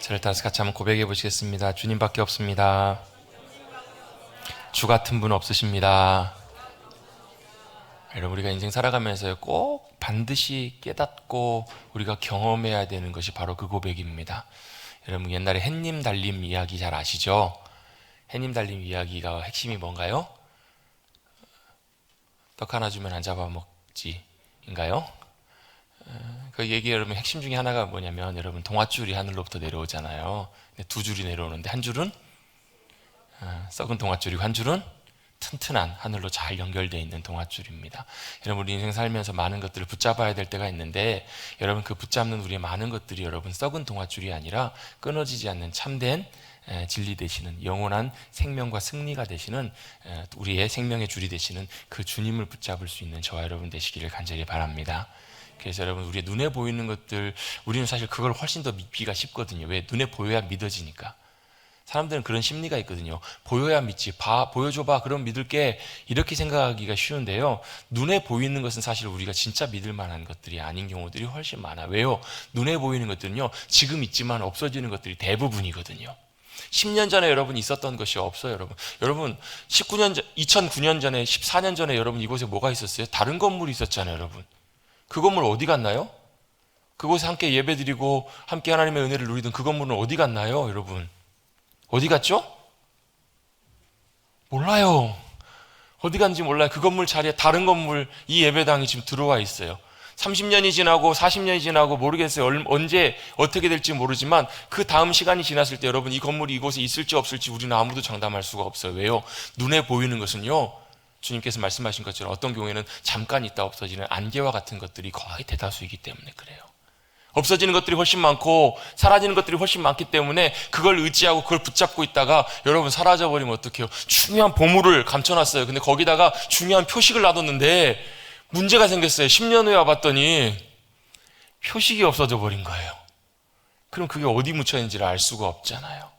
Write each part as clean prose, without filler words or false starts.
저를 따라서 같이 한번 고백해 보시겠습니다. 주님밖에 없습니다. 주 같은 분 없으십니다. 여러분, 우리가 인생 살아가면서 꼭 반드시 깨닫고 우리가 경험해야 되는 것이 바로 그 고백입니다. 여러분, 옛날에 햇님 달림 이야기 잘 아시죠? 햇님 달림 이야기가 핵심이 뭔가요? 떡 하나 주면 안 잡아먹지 인가요? 그 얘기 여러분 핵심 중에 하나가 뭐냐면, 여러분 동아줄이 하늘로부터 내려오잖아요. 근데 두 줄이 내려오는데 한 줄은 썩은 동아줄이고 한 줄은 튼튼한 하늘로 잘 연결되어 있는 동아줄입니다. 여러분, 우리 인생 살면서 많은 것들을 붙잡아야 될 때가 있는데, 여러분 그 붙잡는 우리의 많은 것들이 여러분 썩은 동아줄이 아니라 끊어지지 않는 참된 진리 되시는 영원한 생명과 승리가 되시는 우리의 생명의 줄이 되시는 그 주님을 붙잡을 수 있는 저와 여러분 되시기를 간절히 바랍니다. 그래서 여러분, 우리의 눈에 보이는 것들, 우리는 사실 그걸 훨씬 더 믿기가 쉽거든요. 왜? 눈에 보여야 믿어지니까. 사람들은 그런 심리가 있거든요. 보여야 믿지. 보여줘봐. 그럼 믿을게. 이렇게 생각하기가 쉬운데요. 눈에 보이는 것은 사실 우리가 진짜 믿을 만한 것들이 아닌 경우들이 훨씬 많아. 왜요? 눈에 보이는 것들은요, 지금 있지만 없어지는 것들이 대부분이거든요. 10년 전에 여러분 있었던 것이 없어요, 여러분. 여러분, 2009년 전에, 14년 전에 여러분 이곳에 뭐가 있었어요? 다른 건물이 있었잖아요, 여러분. 그 건물 어디 갔나요? 그곳에 함께 예배드리고 함께 하나님의 은혜를 누리던 그 건물은 어디 갔나요, 여러분? 어디 갔죠? 몰라요. 어디 갔는지 몰라요. 그 건물 자리에 다른 건물, 이 예배당이 지금 들어와 있어요. 30년이 지나고 40년이 지나고 모르겠어요. 언제 어떻게 될지 모르지만 그 다음 시간이 지났을 때 여러분, 이 건물이 이곳에 있을지 없을지 우리는 아무도 장담할 수가 없어요. 왜요? 눈에 보이는 것은요, 주님께서 말씀하신 것처럼 어떤 경우에는 잠깐 있다 없어지는 안개와 같은 것들이 거의 대다수이기 때문에 그래요. 없어지는 것들이 훨씬 많고 사라지는 것들이 훨씬 많기 때문에 그걸 의지하고 그걸 붙잡고 있다가 여러분 사라져버리면 어떡해요? 중요한 보물을 감춰놨어요. 근데 거기다가 중요한 표식을 놔뒀는데 문제가 생겼어요. 10년 후에 와봤더니 표식이 없어져 버린 거예요. 그럼 그게 어디 묻혀 있는지를 알 수가 없잖아요.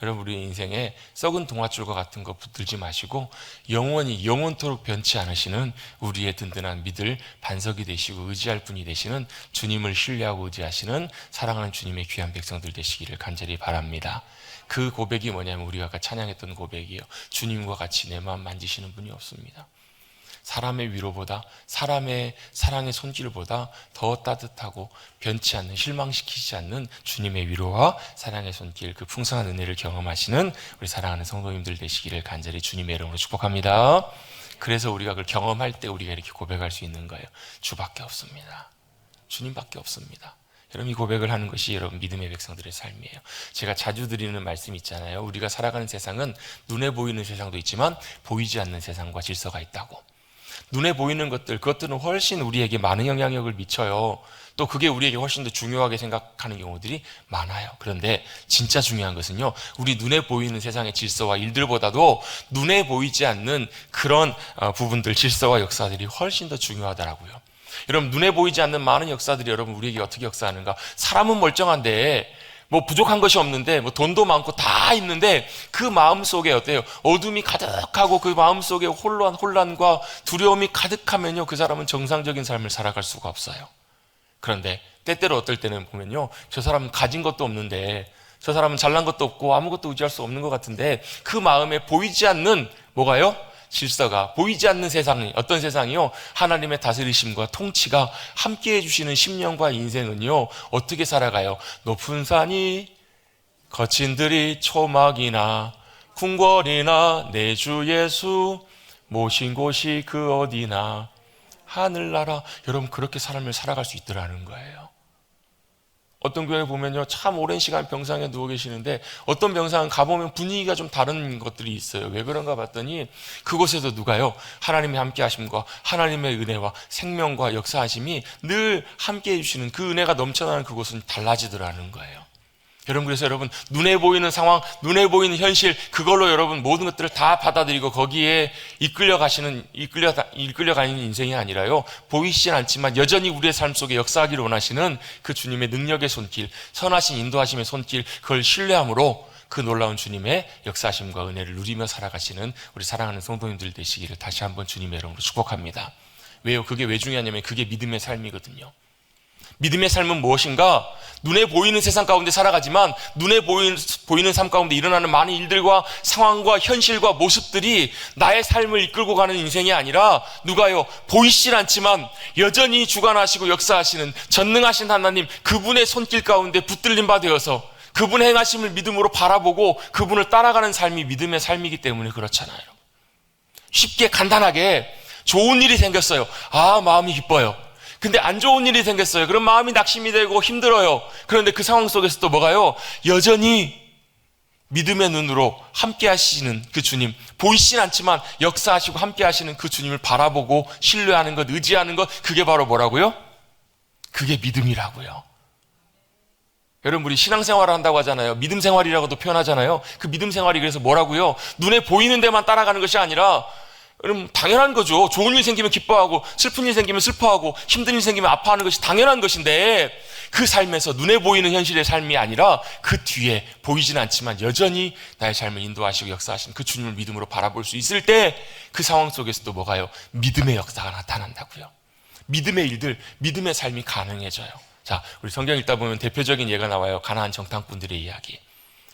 여러분, 우리 인생에 썩은 동아줄과 같은 거 붙들지 마시고 영원토록 변치 않으시는 우리의 든든한 믿을 반석이 되시고 의지할 분이 되시는 주님을 신뢰하고 의지하시는 사랑하는 주님의 귀한 백성들 되시기를 간절히 바랍니다. 그 고백이 뭐냐면 우리가 아까 찬양했던 고백이에요. 주님과 같이 내 마음 만지시는 분이 없습니다. 사람의 위로보다, 사람의 사랑의 손길보다 더 따뜻하고 변치 않는, 실망시키지 않는 주님의 위로와 사랑의 손길, 그 풍성한 은혜를 경험하시는 우리 사랑하는 성도님들 되시기를 간절히 주님의 이름으로 축복합니다. 그래서 우리가 그걸 경험할 때 우리가 이렇게 고백할 수 있는 거예요. 주밖에 없습니다. 주님밖에 없습니다. 여러분, 이 고백을 하는 것이 여러분 믿음의 백성들의 삶이에요. 제가 자주 드리는 말씀 있잖아요. 우리가 살아가는 세상은 눈에 보이는 세상도 있지만 보이지 않는 세상과 질서가 있다고. 눈에 보이는 것들, 그것들은 훨씬 우리에게 많은 영향력을 미쳐요. 또 그게 우리에게 훨씬 더 중요하게 생각하는 경우들이 많아요. 그런데 진짜 중요한 것은요, 우리 눈에 보이는 세상의 질서와 일들보다도 눈에 보이지 않는 그런 부분들, 질서와 역사들이 훨씬 더 중요하더라고요. 여러분, 눈에 보이지 않는 많은 역사들이 여러분 우리에게 어떻게 역사하는가? 사람은 멀쩡한데 뭐 부족한 것이 없는데, 뭐 돈도 많고 다 있는데 그 마음 속에 어때요? 어둠이 가득하고 그 마음 속에 혼란과 두려움이 가득하면요, 그 사람은 정상적인 삶을 살아갈 수가 없어요. 그런데 때때로 어떨 때는 보면요, 저 사람은 가진 것도 없는데, 저 사람은 잘난 것도 없고 아무것도 의지할 수 없는 것 같은데 그 마음에 보이지 않는 뭐가요? 질서가, 보이지 않는 세상이, 어떤 세상이요? 하나님의 다스리심과 통치가 함께 해주시는 심령과 인생은요, 어떻게 살아가요? 높은 산이 거친 들이 초막이나 궁궐이나 내 주 예수 모신 곳이 그 어디나 하늘나라. 여러분, 그렇게 삶을 살아갈 수 있더라는 거예요. 어떤 교회 보면요, 참 오랜 시간 병상에 누워 계시는데 어떤 병상은 가보면 분위기가 좀 다른 것들이 있어요. 왜 그런가 봤더니 그곳에서 누가요? 하나님의 함께 하심과 하나님의 은혜와 생명과 역사하심이 늘 함께 해주시는 그 은혜가 넘쳐나는 그곳은 달라지더라는 거예요. 여러분, 그래서 여러분, 눈에 보이는 상황, 눈에 보이는 현실, 그걸로 여러분 모든 것들을 다 받아들이고 거기에 이끌려가는 인생이 아니라요, 보이시진 않지만 여전히 우리의 삶 속에 역사하기를 원하시는 그 주님의 능력의 손길, 선하신 인도하심의 손길, 그걸 신뢰함으로 그 놀라운 주님의 역사하심과 은혜를 누리며 살아가시는 우리 사랑하는 성도님들 되시기를 다시 한번 주님의 이름으로 축복합니다. 왜요? 그게 왜 중요하냐면 그게 믿음의 삶이거든요. 믿음의 삶은 무엇인가? 눈에 보이는 세상 가운데 살아가지만 눈에 보이는 삶 가운데 일어나는 많은 일들과 상황과 현실과 모습들이 나의 삶을 이끌고 가는 인생이 아니라 누가요? 보이시진 않지만 여전히 주관하시고 역사하시는 전능하신 하나님, 그분의 손길 가운데 붙들림 바 되어서 그분의 행하심을 믿음으로 바라보고 그분을 따라가는 삶이 믿음의 삶이기 때문에 그렇잖아요. 쉽게 간단하게 좋은 일이 생겼어요. 마음이 기뻐요. 근데 안 좋은 일이 생겼어요. 그럼 마음이 낙심이 되고 힘들어요. 그런데 그 상황 속에서 또 뭐가요? 여전히 믿음의 눈으로 함께 하시는 그 주님, 보이진 않지만 역사하시고 함께 하시는 그 주님을 바라보고 신뢰하는 것, 의지하는 것, 그게 바로 뭐라고요? 그게 믿음이라고요. 여러분, 우리 신앙생활을 한다고 하잖아요. 믿음 생활이라고도 표현하잖아요. 그 믿음 생활이 그래서 뭐라고요? 눈에 보이는 데만 따라가는 것이 아니라, 여러분, 당연한 거죠. 좋은 일 생기면 기뻐하고 슬픈 일 생기면 슬퍼하고 힘든 일 생기면 아파하는 것이 당연한 것인데, 그 삶에서 눈에 보이는 현실의 삶이 아니라 그 뒤에 보이진 않지만 여전히 나의 삶을 인도하시고 역사하시는 그 주님을 믿음으로 바라볼 수 있을 때 그 상황 속에서도 뭐가요? 믿음의 역사가 나타난다고요. 믿음의 일들, 믿음의 삶이 가능해져요. 자, 우리 성경 읽다 보면 대표적인 예가 나와요. 가나안 정탐꾼들의 이야기.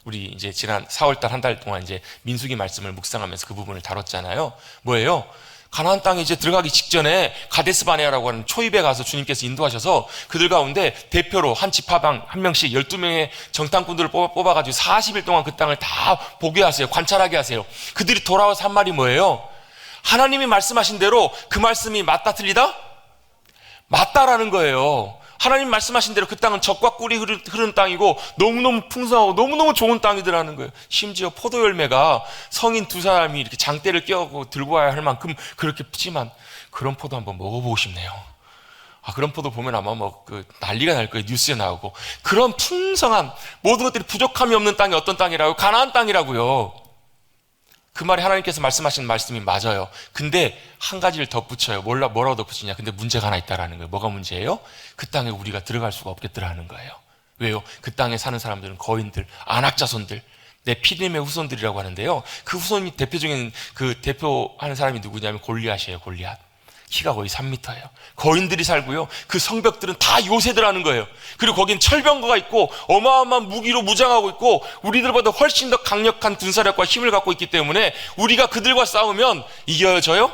우리 이제 지난 4월달 한 달 동안 이제 민수기 말씀을 묵상하면서 그 부분을 다뤘잖아요. 뭐예요? 가나안 땅에 이제 들어가기 직전에 가데스 바네아라고 하는 초입에 가서 주님께서 인도하셔서 그들 가운데 대표로 한 지파당 한 명씩 12명의 정탐꾼들을 뽑아가지고 40일 동안 그 땅을 다 보게 하세요. 관찰하게 하세요. 그들이 돌아와서 한 말이 뭐예요? 하나님이 말씀하신 대로 그 말씀이 맞다 틀리다? 맞다라는 거예요. 하나님 말씀하신 대로 그 땅은 젖과 꿀이 흐르는 땅이고 너무너무 풍성하고 너무너무 좋은 땅이더라는 거예요. 심지어 포도 열매가 성인 두 사람이 이렇게 장대를 끼고 들고 와야 할 만큼 그렇게 푸지만 그런 포도 한번 먹어보고 싶네요. 그런 포도 보면 아마 난리가 날 거예요. 뉴스에 나오고. 그런 풍성한 모든 것들이 부족함이 없는 땅이 어떤 땅이라고요? 가나안 땅이라고요. 그 말이 하나님께서 말씀하신 말씀이 맞아요. 근데 한 가지를 덧붙여요. 뭐라고 덧붙이냐? 근데 문제가 하나 있다라는 거예요. 뭐가 문제예요? 그 땅에 우리가 들어갈 수가 없겠더라는 거예요. 왜요? 그 땅에 사는 사람들은 거인들, 안악자손들, 내 피림의 후손들이라고 하는데요. 그 후손이 대표적인 그 대표하는 사람이 누구냐면 골리앗이에요. 골리앗. 키가 거의 3m예요. 거인들이 살고요. 그 성벽들은 다 요새들하는 거예요. 그리고 거긴 철병거가 있고 어마어마한 무기로 무장하고 있고 우리들보다 훨씬 더 강력한 군사력과 힘을 갖고 있기 때문에 우리가 그들과 싸우면 이겨져요?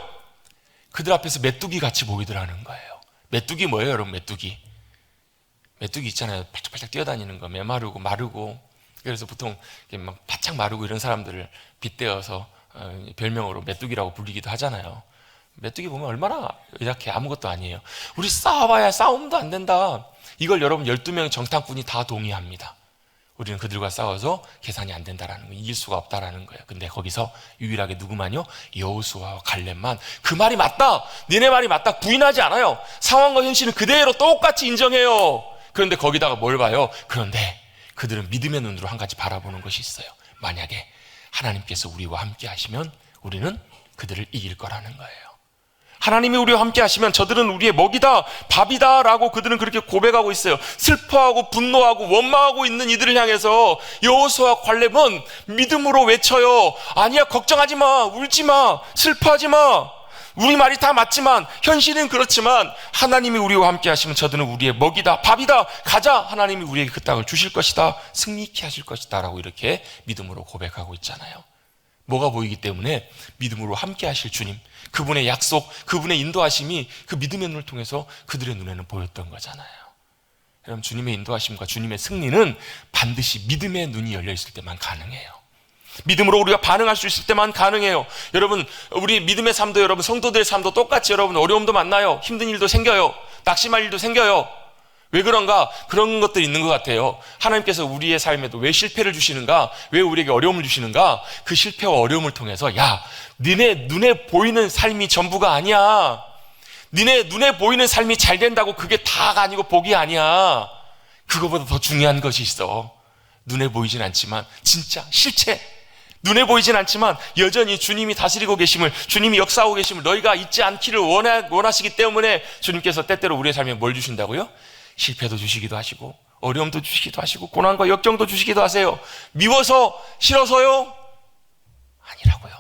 그들 앞에서 메뚜기 같이 보이더라는 거예요. 메뚜기 뭐예요, 여러분? 메뚜기 있잖아요. 팔짝팔짝 뛰어다니는 거. 메마르고 마르고. 그래서 보통 막 바짝 마르고 이런 사람들을 빗대어서 별명으로 메뚜기라고 불리기도 하잖아요. 메뚜기 보면 얼마나 이렇게 아무것도 아니에요. 우리 싸워봐야 싸움도 안 된다. 이걸 여러분 12명 정탐꾼이 다 동의합니다. 우리는 그들과 싸워서 계산이 안 된다라는 거, 이길 수가 없다라는 거예요. 근데 거기서 유일하게 누구만요? 여호수아와 갈렙만 그 말이 맞다, 니네 말이 맞다 부인하지 않아요. 상황과 현실은 그대로 똑같이 인정해요. 그런데 거기다가 뭘 봐요? 그런데 그들은 믿음의 눈으로 한 가지 바라보는 것이 있어요. 만약에 하나님께서 우리와 함께 하시면 우리는 그들을 이길 거라는 거예요. 하나님이 우리와 함께 하시면 저들은 우리의 먹이다, 밥이다 라고 그들은 그렇게 고백하고 있어요. 슬퍼하고 분노하고 원망하고 있는 이들을 향해서 여호수아와 갈렙은 믿음으로 외쳐요. 아니야, 걱정하지 마, 울지 마, 슬퍼하지 마. 우리 말이 다 맞지만 현실은 그렇지만 하나님이 우리와 함께 하시면 저들은 우리의 먹이다, 밥이다. 가자, 하나님이 우리에게 그 땅을 주실 것이다, 승리케 하실 것이다 라고 이렇게 믿음으로 고백하고 있잖아요. 뭐가 보이기 때문에? 믿음으로 함께 하실 주님, 그분의 약속, 그분의 인도하심이 그 믿음의 눈을 통해서 그들의 눈에는 보였던 거잖아요. 여러분, 주님의 인도하심과 주님의 승리는 반드시 믿음의 눈이 열려 있을 때만 가능해요. 믿음으로 우리가 반응할 수 있을 때만 가능해요. 여러분, 우리 믿음의 삶도, 여러분 성도들의 삶도 똑같이 여러분 어려움도 만나요. 힘든 일도 생겨요. 낙심할 일도 생겨요. 왜 그런가? 그런 것들이 있는 것 같아요. 하나님께서 우리의 삶에도 왜 실패를 주시는가? 왜 우리에게 어려움을 주시는가? 그 실패와 어려움을 통해서 니네 눈에 보이는 삶이 전부가 아니야. 니네 눈에 보이는 삶이 잘 된다고 그게 다가 아니고 복이 아니야. 그거보다 더 중요한 것이 있어. 눈에 보이진 않지만 진짜 실체, 눈에 보이진 않지만 여전히 주님이 다스리고 계심을, 주님이 역사하고 계심을 너희가 잊지 않기를 원하시기 때문에 주님께서 때때로 우리의 삶에 뭘 주신다고요? 실패도 주시기도 하시고 어려움도 주시기도 하시고 고난과 역경도 주시기도 하세요. 미워서, 싫어서요? 아니라고요.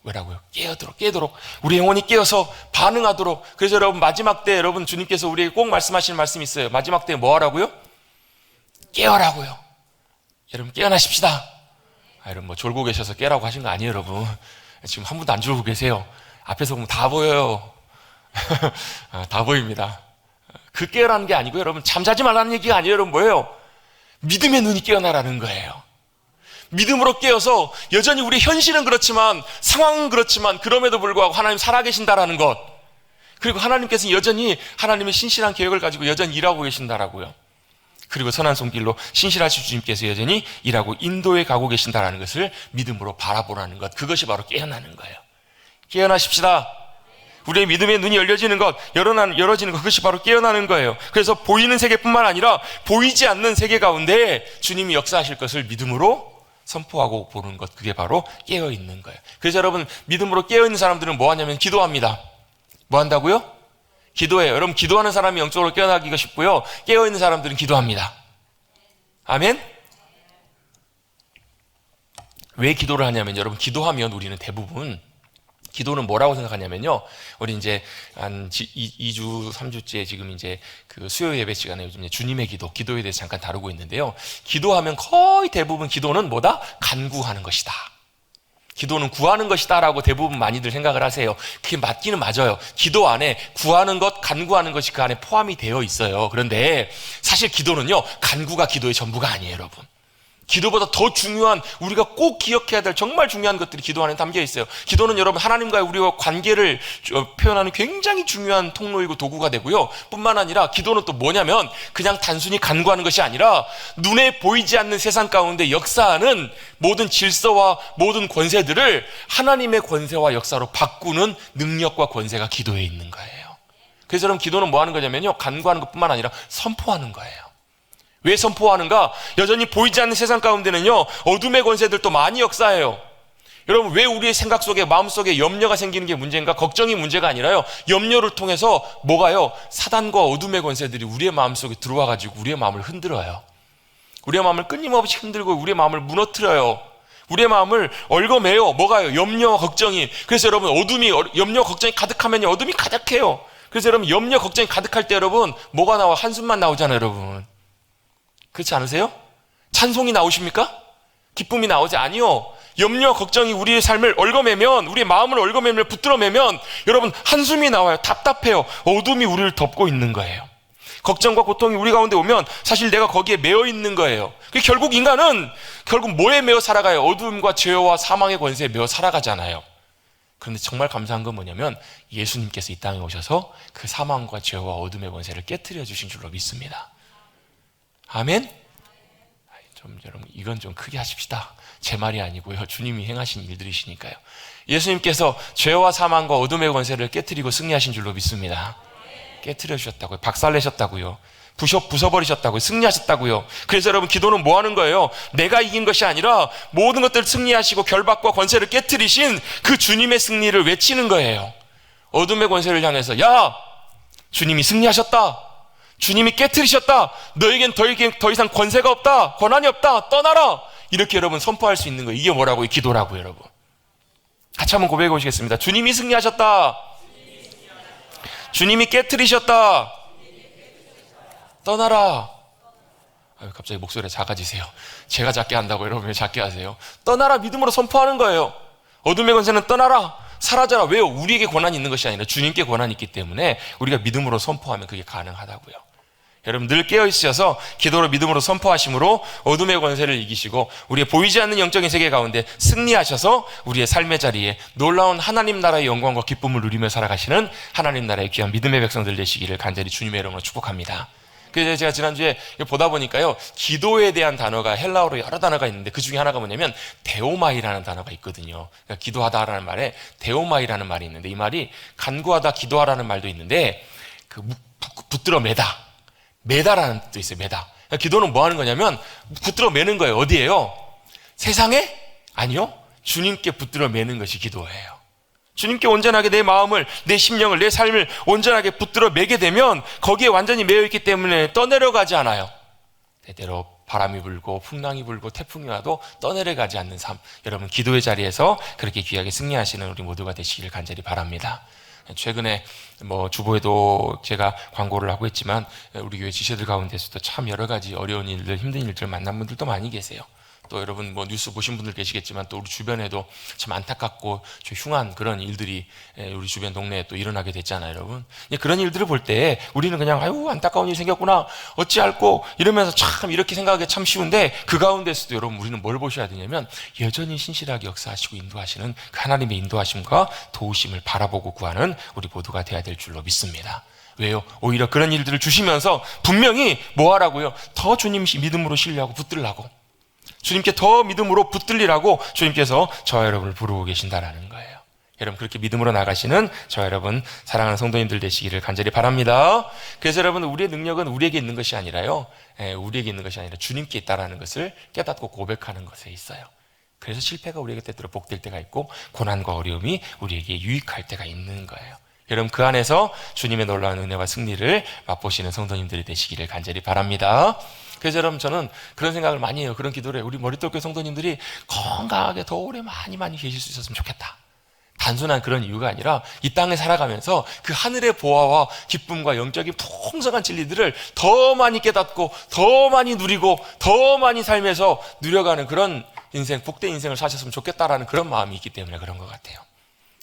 왜라고요? 깨도록 우리 영혼이 깨어서 반응하도록. 그래서 여러분 마지막 때 여러분 주님께서 우리에게 꼭 말씀하시는 말씀이 있어요. 마지막 때 뭐 하라고요? 깨어라고요. 여러분 깨어나십시다. 여러분 뭐 졸고 계셔서 깨라고 하신 거 아니에요 여러분. 지금 한 분도 안 졸고 계세요. 앞에서 보면 다 보여요. 다 보입니다. 그 깨어라는 게 아니고요 여러분, 잠자지 말라는 얘기가 아니에요 여러분. 뭐예요? 믿음의 눈이 깨어나라는 거예요. 믿음으로 깨어서 여전히 우리 현실은 그렇지만, 상황은 그렇지만 그럼에도 불구하고 하나님 살아계신다라는 것, 그리고 하나님께서는 여전히 하나님의 신실한 계획을 가지고 여전히 일하고 계신다라고요. 그리고 선한 손길로 신실하신 주님께서 여전히 일하고 인도해 가고 계신다라는 것을 믿음으로 바라보라는 것, 그것이 바로 깨어나는 거예요. 깨어나십시다. 우리의 믿음의 눈이 열려지는 것, 열어지는 것, 그것이 바로 깨어나는 거예요. 그래서 보이는 세계뿐만 아니라 보이지 않는 세계 가운데 주님이 역사하실 것을 믿음으로 선포하고 보는 것, 그게 바로 깨어있는 거예요. 그래서 여러분 믿음으로 깨어있는 사람들은 뭐 하냐면 기도합니다. 뭐 한다고요? 기도해요. 여러분 기도하는 사람이 영적으로 깨어나기가 쉽고요, 깨어있는 사람들은 기도합니다. 아멘? 왜 기도를 하냐면 여러분, 기도하면 우리는 대부분 기도는 뭐라고 생각하냐면요, 우리 이제 한 2주, 3주째 지금 이제 그 수요 예배 시간에 요즘 이제 주님의 기도에 대해서 잠깐 다루고 있는데요. 기도하면 거의 대부분 기도는 뭐다? 간구하는 것이다. 기도는 구하는 것이다 라고 대부분 많이들 생각을 하세요. 그게 맞기는 맞아요. 기도 안에 구하는 것, 간구하는 것이 그 안에 포함이 되어 있어요. 그런데 사실 기도는요, 간구가 기도의 전부가 아니에요 여러분. 기도보다 더 중요한, 우리가 꼭 기억해야 될 정말 중요한 것들이 기도 안에 담겨 있어요. 기도는 여러분 하나님과의 우리와 관계를 표현하는 굉장히 중요한 통로이고 도구가 되고요, 뿐만 아니라 기도는 또 뭐냐면 그냥 단순히 간구하는 것이 아니라 눈에 보이지 않는 세상 가운데 역사하는 모든 질서와 모든 권세들을 하나님의 권세와 역사로 바꾸는 능력과 권세가 기도에 있는 거예요. 그래서 여러분 기도는 뭐 하는 거냐면요, 간구하는 것뿐만 아니라 선포하는 거예요. 왜 선포하는가? 여전히 보이지 않는 세상 가운데는요, 어둠의 권세들도 많이 역사해요. 여러분 왜 우리의 생각 속에, 마음 속에 염려가 생기는 게 문제인가? 걱정이 문제가 아니라요, 염려를 통해서 뭐가요? 사단과 어둠의 권세들이 우리의 마음 속에 들어와 가지고 우리의 마음을 흔들어요. 우리의 마음을 끊임없이 흔들고 우리의 마음을 무너뜨려요. 우리의 마음을 얽어매요. 뭐가요? 염려와 걱정이. 그래서 여러분 염려 걱정이 가득하면요, 어둠이 가득해요. 그래서 여러분 염려 걱정이 가득할 때 여러분 뭐가 나와? 한숨만 나오잖아요 여러분. 그렇지 않으세요? 찬송이 나오십니까? 기쁨이 나오지? 아니요. 염려, 걱정이 우리의 삶을 얽어매면, 우리의 마음을 얽어매면, 붙들어매면 여러분 한숨이 나와요. 답답해요. 어둠이 우리를 덮고 있는 거예요. 걱정과 고통이 우리 가운데 오면 사실 내가 거기에 매여 있는 거예요. 결국 인간은 뭐에 매여 살아가요? 어둠과 죄와 사망의 권세에 매여 살아가잖아요. 그런데 정말 감사한 건 뭐냐면 예수님께서 이 땅에 오셔서 그 사망과 죄와 어둠의 권세를 깨트려 주신 줄로 믿습니다. 아멘? 여러분 이건 좀 크게 하십시다. 제 말이 아니고요, 주님이 행하신 일들이시니까요. 예수님께서 죄와 사망과 어둠의 권세를 깨트리고 승리하신 줄로 믿습니다. 깨트려 주셨다고요. 박살내셨다고요. 부숴버리셨다고요. 승리하셨다고요. 그래서 여러분 기도는 뭐 하는 거예요? 내가 이긴 것이 아니라 모든 것들을 승리하시고 결박과 권세를 깨트리신 그 주님의 승리를 외치는 거예요. 어둠의 권세를 향해서, 야! 주님이 승리하셨다. 주님이 깨트리셨다. 너에겐 더 이상 권세가 없다. 권한이 없다. 떠나라. 이렇게 여러분 선포할 수 있는 거예요. 이게 뭐라고요? 기도라고요 여러분. 같이 한번 고백해 보시겠습니다. 주님이 승리하셨다. 주님이 깨트리셨다. 떠나라. 갑자기 목소리가 작아지세요. 제가 작게 한다고 여러분 왜 작게 하세요? 떠나라. 믿음으로 선포하는 거예요. 어둠의 권세는 떠나라. 사라져라. 왜요? 우리에게 권한이 있는 것이 아니라 주님께 권한이 있기 때문에 우리가 믿음으로 선포하면 그게 가능하다고요. 여러분 늘 깨어있으셔서 기도로 믿음으로 선포하심으로 어둠의 권세를 이기시고 우리의 보이지 않는 영적인 세계 가운데 승리하셔서 우리의 삶의 자리에 놀라운 하나님 나라의 영광과 기쁨을 누리며 살아가시는 하나님 나라의 귀한 믿음의 백성들 되시기를 간절히 주님의 이름으로 축복합니다. 그래서 제가 지난주에 보다 보니까요, 기도에 대한 단어가 헬라어로 여러 단어가 있는데 그 중에 하나가 뭐냐면 데오마이라는 단어가 있거든요. 그러니까 기도하다라는 말에 데오마이라는 말이 있는데, 이 말이 간구하다, 기도하라는 말도 있는데 붙들어 매다라는 뜻도 있어요. 매다. 그러니까 기도는 뭐 하는 거냐면 붙들어 매는 거예요. 어디에요? 세상에? 아니요. 주님께 붙들어 매는 것이 기도예요. 주님께 온전하게 내 마음을, 내 심령을, 내 삶을 온전하게 붙들어 매게 되면 거기에 완전히 매여 있기 때문에 떠내려가지 않아요. 때때로 바람이 불고 풍랑이 불고 태풍이 와도 떠내려가지 않는 삶, 여러분 기도의 자리에서 그렇게 귀하게 승리하시는 우리 모두가 되시기를 간절히 바랍니다. 최근에 주보에도 제가 광고를 하고 있지만 우리 교회 지체들 가운데서도 참 여러 가지 어려운 일들, 힘든 일들을 만난 분들도 많이 계세요. 또 여러분 뉴스 보신 분들 계시겠지만 또 우리 주변에도 참 안타깝고 좀 흉한 그런 일들이 우리 주변 동네에 또 일어나게 됐잖아요, 여러분. 그런 일들을 볼 때 우리는 그냥 아유 안타까운 일이 생겼구나 어찌할꼬 이러면서 참 이렇게 생각하기 참 쉬운데 그 가운데서도 여러분 우리는 뭘 보셔야 되냐면 여전히 신실하게 역사하시고 인도하시는 그 하나님의 인도하심과 도우심을 바라보고 구하는 우리 모두가 되어야 될 줄로 믿습니다. 왜요? 오히려 그런 일들을 주시면서 분명히 뭐 하라고요? 더 주님 믿음으로 신뢰하고 붙들라고, 주님께 더 믿음으로 붙들리라고 주님께서 저와 여러분을 부르고 계신다라는 거예요. 여러분 그렇게 믿음으로 나가시는 저와 여러분 사랑하는 성도님들 되시기를 간절히 바랍니다. 그래서 여러분 우리의 능력은 우리에게 있는 것이 아니라요, 우리에게 있는 것이 아니라 주님께 있다라는 것을 깨닫고 고백하는 것에 있어요. 그래서 실패가 우리에게 때때로 복될 때가 있고 고난과 어려움이 우리에게 유익할 때가 있는 거예요. 여러분 그 안에서 주님의 놀라운 은혜와 승리를 맛보시는 성도님들이 되시기를 간절히 바랍니다. 그래서 여러분 저는 그런 생각을 많이 해요. 그런 기도를 해요. 우리 머릿돌교 성도님들이 건강하게 더 오래 많이 계실 수 있었으면 좋겠다. 단순한 그런 이유가 아니라 이 땅에 살아가면서 그 하늘의 보화와 기쁨과 영적인 풍성한 진리들을 더 많이 깨닫고 더 많이 누리고 더 많이 살면서 누려가는 그런 인생, 복된 인생을 사셨으면 좋겠다라는 그런 마음이 있기 때문에 그런 것 같아요.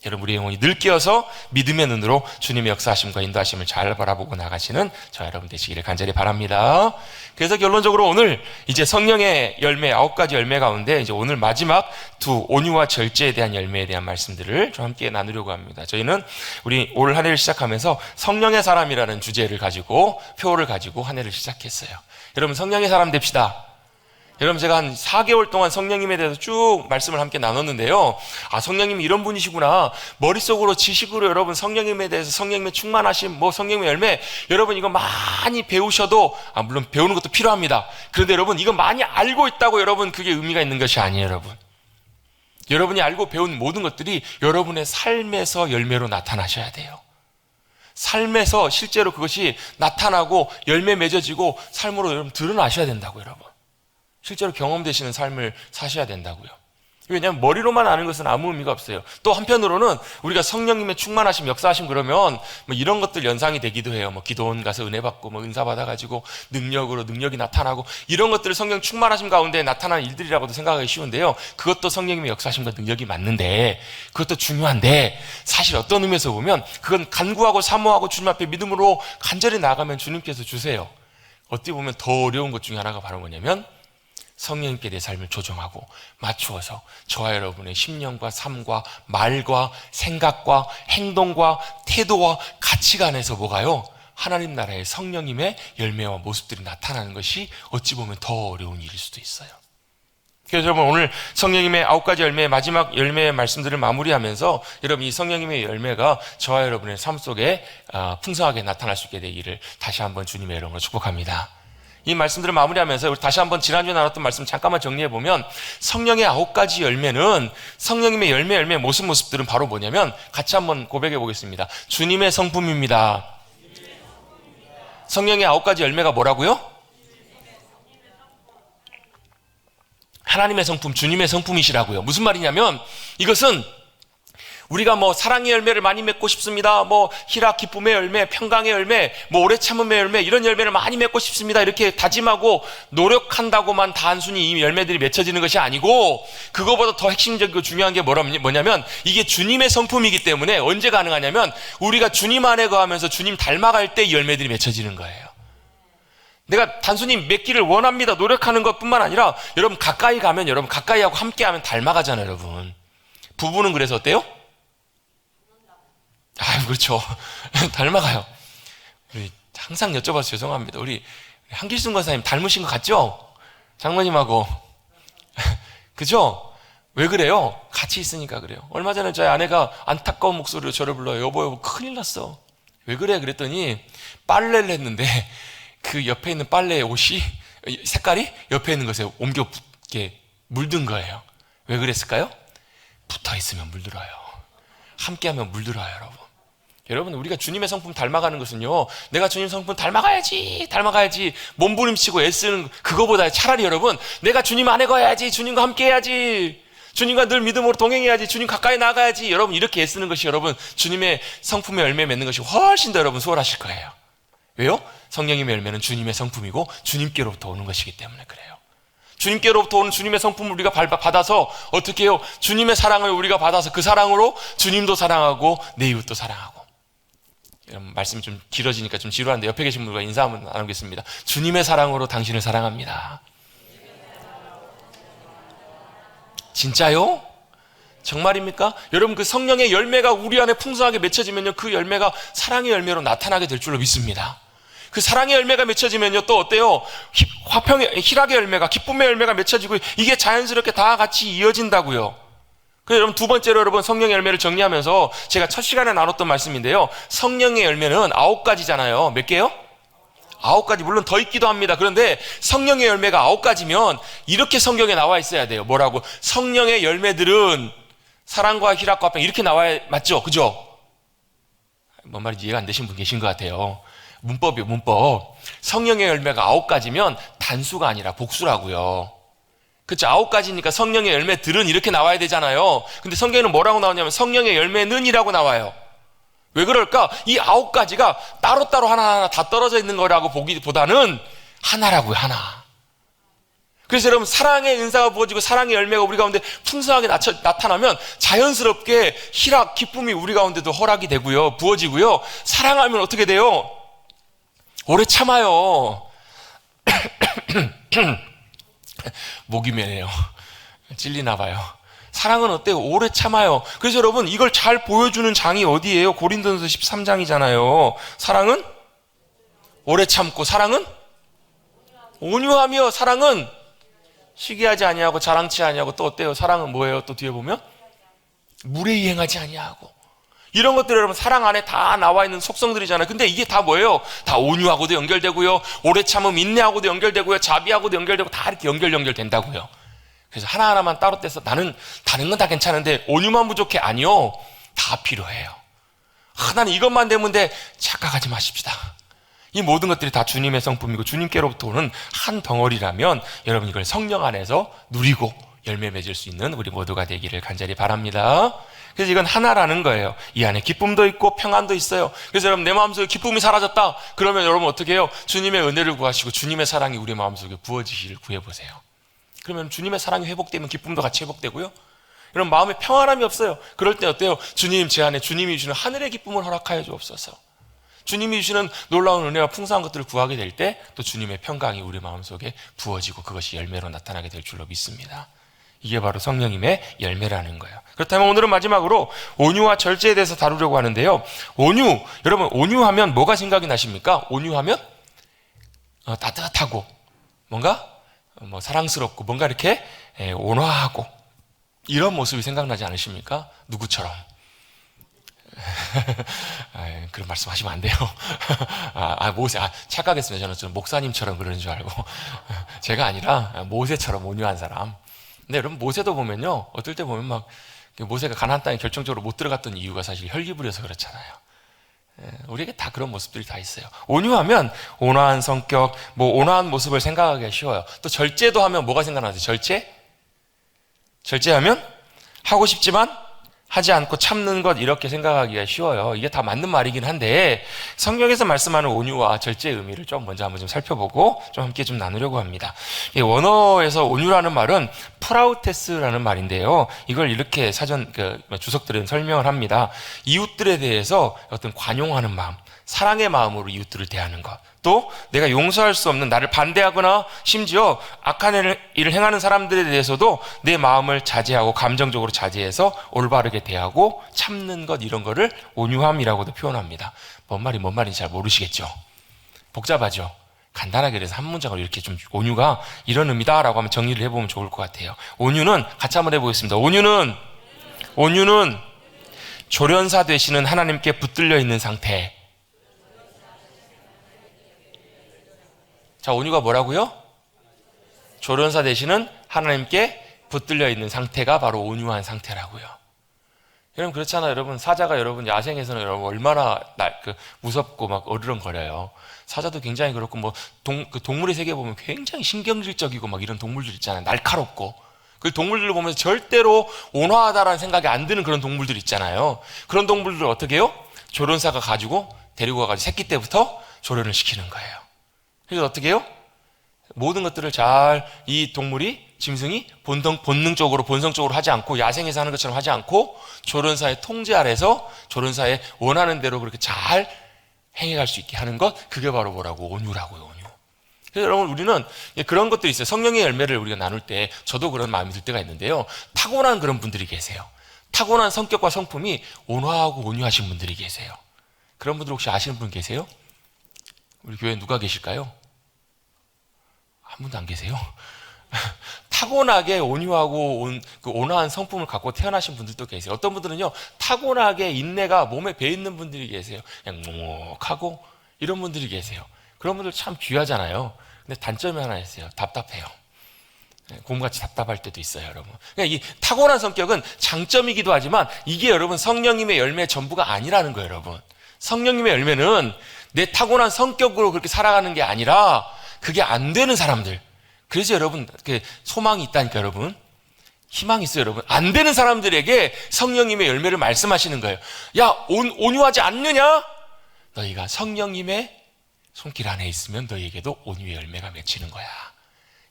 여러분 우리의 영혼이 늘 깨어서 믿음의 눈으로 주님의 역사하심과 인도하심을 잘 바라보고 나가시는 저 여러분 되시기를 간절히 바랍니다. 그래서 결론적으로 오늘 이제 성령의 열매 9가지 열매 가운데 이제 오늘 마지막 두 온유와 절제에 대한 열매에 대한 말씀들을 좀 함께 나누려고 합니다. 저희는 우리 올 한 해를 시작하면서 성령의 사람이라는 주제를 가지고 표를 가지고 한 해를 시작했어요. 여러분 성령의 사람 됩시다. 여러분 제가 한 4개월 동안 성령님에 대해서 쭉 말씀을 함께 나눴는데요, 성령님이 이런 분이시구나, 머릿속으로 지식으로 여러분 성령님에 대해서 성령님의 충만하심, 성령님의 열매, 여러분 이거 많이 배우셔도 물론 배우는 것도 필요합니다. 그런데 여러분 이거 많이 알고 있다고 여러분 그게 의미가 있는 것이 아니에요. 여러분이 알고 배운 모든 것들이 여러분의 삶에서 열매로 나타나셔야 돼요. 삶에서 실제로 그것이 나타나고 열매 맺어지고 삶으로 여러분 드러나셔야 된다고, 여러분 실제로 경험되시는 삶을 사셔야 된다고요. 왜냐하면 머리로만 아는 것은 아무 의미가 없어요. 또 한편으로는 우리가 성령님의 충만하심, 역사하심 그러면 이런 것들 연상이 되기도 해요. 기도원 가서 은혜 받고 은사 받아가지고 능력이 나타나고 이런 것들을 성령 충만하심 가운데 나타나는 일들이라고도 생각하기 쉬운데요, 그것도 성령님의 역사하심과 능력이 맞는데, 그것도 중요한데, 사실 어떤 의미에서 보면 그건 간구하고 사모하고 주님 앞에 믿음으로 간절히 나가면 주님께서 주세요. 어떻게 보면 더 어려운 것 중에 하나가 바로 뭐냐면 성령님께 내 삶을 조정하고 맞추어서 저와 여러분의 심령과 삶과 말과 생각과 행동과 태도와 가치관에서 뭐가요? 하나님 나라의 성령님의 열매와 모습들이 나타나는 것이 어찌 보면 더 어려운 일일 수도 있어요. 그래서 여러분 오늘 성령님의 9가지 열매의 마지막 열매의 말씀들을 마무리하면서 여러분 이 성령님의 열매가 저와 여러분의 삶 속에 풍성하게 나타날 수 있게 되기를 다시 한번 주님의 이름으로 축복합니다. 이 말씀들을 마무리하면서 우리 다시 한번 지난주에 나눴던 말씀 잠깐만 정리해보면, 성령의 9가지 열매는, 성령님의 열매의 모습들은 바로 뭐냐면 같이 한번 고백해 보겠습니다. 주님의 성품입니다. 성령의 9가지 열매가 뭐라고요? 하나님의 성품, 주님의 성품이시라고요. 무슨 말이냐면 이것은 우리가 사랑의 열매를 많이 맺고 싶습니다, 희락 기쁨의 열매, 평강의 열매, 오래 참음의 열매, 이런 열매를 많이 맺고 싶습니다, 이렇게 다짐하고 노력한다고만 단순히 이 열매들이 맺혀지는 것이 아니고, 그거보다 더 핵심적이고 중요한 게 뭐냐면 이게 주님의 성품이기 때문에 언제 가능하냐면 우리가 주님 안에 거하면서 주님 닮아갈 때 이 열매들이 맺혀지는 거예요. 내가 단순히 맺기를 원합니다, 노력하는 것뿐만 아니라 여러분 가까이 가면, 여러분 가까이하고 함께하면 닮아가잖아요. 여러분 부부는 그래서 어때요? 그렇죠. 닮아가요. 우리 항상 여쭤봐서 죄송합니다. 우리 한길순 권사님 닮으신 것 같죠? 장모님하고. 그죠? 왜 그래요? 같이 있으니까 그래요. 얼마 전에 저희 아내가 안타까운 목소리로 저를 불러요. 여보 큰일 났어. 왜 그래? 그랬더니 빨래를 했는데 그 옆에 있는 빨래의 옷이, 색깔이 옆에 있는 것에 옮겨 붙게 물든 거예요. 왜 그랬을까요? 붙어 있으면 물들어요. 함께하면 물들어요, 여러분. 여러분, 우리가 주님의 성품 닮아가는 것은요, 내가 주님 성품 닮아가야지 몸부림치고 애쓰는 그거보다 차라리 여러분, 내가 주님 안에 거야지, 주님과 함께 해야지, 주님과 늘 믿음으로 동행해야지, 주님 가까이 나가야지, 여러분 이렇게 애쓰는 것이 여러분 주님의 성품의 열매 맺는 것이 훨씬 더 여러분 수월하실 거예요. 왜요? 성령님의 열매는 주님의 성품이고 주님께로부터 오는 것이기 때문에 그래요. 주님께로부터 오는 주님의 성품을 우리가 받아서 어떻게 해요? 주님의 사랑을 우리가 받아서 그 사랑으로 주님도 사랑하고 내 이웃도 사랑하고. 여러분, 말씀이 좀 길어지니까 좀 지루한데 옆에 계신 분과 인사 한번 나누겠습니다. 주님의 사랑으로 당신을 사랑합니다. 진짜요? 정말입니까? 여러분, 그 성령의 열매가 우리 안에 풍성하게 맺혀지면요, 그 열매가 사랑의 열매로 나타나게 될 줄로 믿습니다. 그 사랑의 열매가 맺혀지면요, 또 어때요? 화평의, 희락의 열매가, 기쁨의 열매가 맺혀지고 이게 자연스럽게 다 같이 이어진다고요. 그래서 여러분, 두 번째로 여러분 성령의 열매를 정리하면서 제가 첫 시간에 나눴던 말씀인데요, 성령의 열매는 9가지잖아요. 몇 개요? 9가지. 물론 더 있기도 합니다. 그런데 성령의 열매가 9가지면 이렇게 성경에 나와 있어야 돼요. 뭐라고? 성령의 열매들은 사랑과 희락과 화평, 이렇게 나와야, 맞죠? 그죠? 뭔 말인지 이해가 안 되신 분 계신 것 같아요. 문법이요, 문법. 성령의 열매가 9가지면 단수가 아니라 복수라고요. 그렇죠? 9가지니까 성령의 열매들은 이렇게 나와야 되잖아요. 근데 성경에는 뭐라고 나오냐면 성령의 열매는 이라고 나와요. 왜 그럴까? 이 9가지가 따로따로 하나하나 다 떨어져 있는 거라고 보기보다는 하나라고요, 하나. 그래서 여러분, 사랑의 은사가 부어지고 사랑의 열매가 우리 가운데 풍성하게 나타나면 자연스럽게 희락, 기쁨이 우리 가운데도 허락이 되고요, 부어지고요. 사랑하면 어떻게 돼요? 오래 참아요. 목이 메네요. 찔리나 봐요. 사랑은 어때요? 오래 참아요. 그래서 여러분, 이걸 잘 보여주는 장이 어디예요? 고린도전서 13장이잖아요. 사랑은 오래 참고, 사랑은 온유하며, 사랑은 시기하지 아니하고 자랑치 아니하고, 또 어때요? 사랑은 뭐예요? 또 뒤에 보면 무례이행하지 아니하고. 이런 것들이 여러분 사랑 안에 다 나와 있는 속성들이잖아요. 근데 이게 다 뭐예요? 다 온유하고도 연결되고요, 오래 참음 인내하고도 연결되고요, 자비하고도 연결되고, 다 이렇게 연결된다고요. 그래서 하나하나만 따로 떼서 나는 다른 건 다 괜찮은데 온유만 부족해. 아니요, 다 필요해요. 나는 이것만 되면 돼. 착각하지 마십시다. 이 모든 것들이 다 주님의 성품이고 주님께로부터 오는 한 덩어리라면 여러분 이걸 성령 안에서 누리고 열매 맺을 수 있는 우리 모두가 되기를 간절히 바랍니다. 그래서 이건 하나라는 거예요. 이 안에 기쁨도 있고 평안도 있어요. 그래서 여러분, 내 마음속에 기쁨이 사라졌다 그러면 여러분 어떻게 해요? 주님의 은혜를 구하시고 주님의 사랑이 우리 마음속에 부어지기를 구해보세요. 그러면 주님의 사랑이 회복되면 기쁨도 같이 회복되고요, 여러분 마음에 평안함이 없어요. 그럴 때 어때요? 주님, 제 안에 주님이 주시는 하늘의 기쁨을 허락하여 주옵소서. 주님이 주시는 놀라운 은혜와 풍성한 것들을 구하게 될 때 또 주님의 평강이 우리 마음속에 부어지고 그것이 열매로 나타나게 될 줄로 믿습니다. 이게 바로 성령님의 열매라는 거예요. 그렇다면 오늘은 마지막으로 온유와 절제에 대해서 다루려고 하는데요, 온유, 여러분 온유하면 뭐가 생각이 나십니까? 온유하면 따뜻하고 뭔가 사랑스럽고 뭔가 이렇게 온화하고 이런 모습이 생각나지 않으십니까? 누구처럼? 그런 말씀 하시면 안 돼요. 모세, 착각했습니다. 저는 목사님처럼 그러는 줄 알고. 제가 아니라 모세처럼 온유한 사람. 근데 여러분, 모세도 보면요, 어떨 때 보면 막 모세가 가나안 땅에 결정적으로 못 들어갔던 이유가 사실 혈기 부려서 그렇잖아요. 우리에게 다 그런 모습들이 다 있어요. 온유하면 온화한 성격, 온화한 모습을 생각하기가 쉬워요. 또 절제도 하면 뭐가 생각나세요? 절제하면 하고 싶지만 하지 않고 참는 것, 이렇게 생각하기가 쉬워요. 이게 다 맞는 말이긴 한데 성경에서 말씀하는 온유와 절제의 의미를 좀 먼저 한번 좀 살펴보고 좀 함께 좀 나누려고 합니다. 이 원어에서 온유라는 말은 프라우테스라는 말인데요, 이걸 이렇게 사전 주석들은 설명을 합니다. 이웃들에 대해서 어떤 관용하는 마음, 사랑의 마음으로 이웃들을 대하는 것, 또 내가 용서할 수 없는, 나를 반대하거나 심지어 악한 일을 행하는 사람들에 대해서도 내 마음을 자제하고 감정적으로 자제해서 올바르게 대하고 참는 것, 이런 거를 온유함이라고도 표현합니다. 뭔 말인지 잘 모르시겠죠? 복잡하죠? 간단하게 그래서 한 문장으로 이렇게 좀 온유가 이런 의미다라고 하면 정리를 해보면 좋을 것 같아요. 온유는 같이 한번 해보겠습니다. 온유는 조련사 되시는 하나님께 붙들려 있는 상태. 자, 온유가 뭐라고요? 조련사 되시는 하나님께 붙들려 있는 상태가 바로 온유한 상태라고요. 여러분 그렇잖아요. 여러분 사자가 여러분 야생에서는 여러분 얼마나 무섭고 막 어르렁거려요. 사자도 굉장히 그렇고 뭐 동물의 세계 보면 굉장히 신경질적이고 막 이런 동물들 있잖아요. 날카롭고 그 동물들을 보면서 절대로 온화하다라는 생각이 안 드는 그런 동물들 있잖아요. 그런 동물들을 어떻게 해요? 조련사가 가지고 데리고 가가지고 새끼 때부터 조련을 시키는 거예요. 그래서 어떻게 해요? 모든 것들을 잘 이 동물이 짐승이 본성적으로 하지 않고 야생에서 하는 것처럼 하지 않고 조련사의 통제 아래서 조련사의 원하는 대로 그렇게 잘 행해갈 수 있게 하는 것, 그게 바로 뭐라고? 온유라고요, 온유. 그래서 여러분 우리는 그런 것들이 있어요. 성령의 열매를 우리가 나눌 때 저도 그런 마음이 들 때가 있는데요. 타고난 그런 분들이 계세요. 타고난 성격과 성품이 온화하고 온유하신 분들이 계세요. 그런 분들 혹시 아시는 분 계세요? 우리 교회에 누가 계실까요? 한 분도 안 계세요? 타고나게 온유하고 온화한 성품을 갖고 태어나신 분들도 계세요. 어떤 분들은요, 타고나게 인내가 몸에 배있는 분들이 계세요. 그냥 묵묵하고 이런 분들이 계세요. 그런 분들 참 귀하잖아요. 근데 단점이 하나 있어요. 답답해요. 곰같이 답답할 때도 있어요, 여러분. 그러니까 이 타고난 성격은 장점이기도 하지만 이게 여러분 성령님의 열매의 전부가 아니라는 거예요, 여러분. 성령님의 열매는 내 타고난 성격으로 그렇게 살아가는 게 아니라 그게 안 되는 사람들. 그래서 여러분 소망이 있다니까 여러분. 희망이 있어요, 여러분. 안 되는 사람들에게 성령님의 열매를 말씀하시는 거예요. 야, 온유하지 않느냐? 너희가 성령님의 손길 안에 있으면 너희에게도 온유의 열매가 맺히는 거야.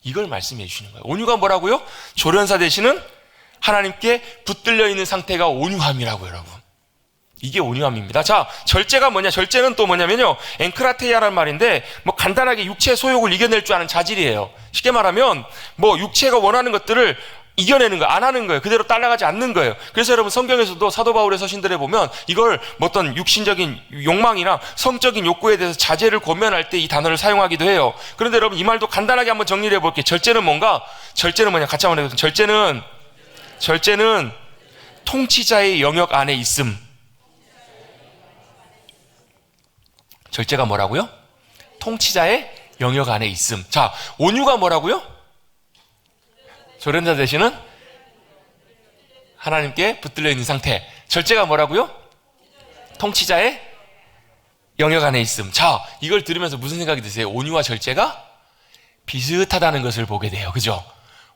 이걸 말씀해 주시는 거예요. 온유가 뭐라고요? 조련사 되시는 하나님께 붙들려 있는 상태가 온유함이라고 여러분. 이게 온유함입니다. 자, 절제가 뭐냐? 절제는 또 뭐냐면요, 앵크라테이아라는 말인데 뭐 간단하게 육체의 소욕을 이겨낼 줄 아는 자질이에요. 쉽게 말하면 뭐 육체가 원하는 것들을 이겨내는 거, 안 하는 거예요. 그대로 따라가지 않는 거예요. 그래서 여러분 성경에서도 사도 바울의 서신들에 보면 이걸 뭐 어떤 육신적인 욕망이나 성적인 욕구에 대해서 자제를 권면할 때 이 단어를 사용하기도 해요. 그런데 여러분 이 말도 간단하게 한번 정리를 해볼게요. 절제는 뭔가? 절제는 뭐냐? 같이 한번 해보세요. 절제는 통치자의 영역 안에 있음. 절제가 뭐라고요? 통치자의 영역 안에 있음. 자, 온유가 뭐라고요? 조련사 되시는 하나님께 붙들려 있는 상태. 절제가 뭐라고요? 통치자의 영역 안에 있음. 자, 이걸 들으면서 무슨 생각이 드세요? 온유와 절제가 비슷하다는 것을 보게 돼요. 그죠?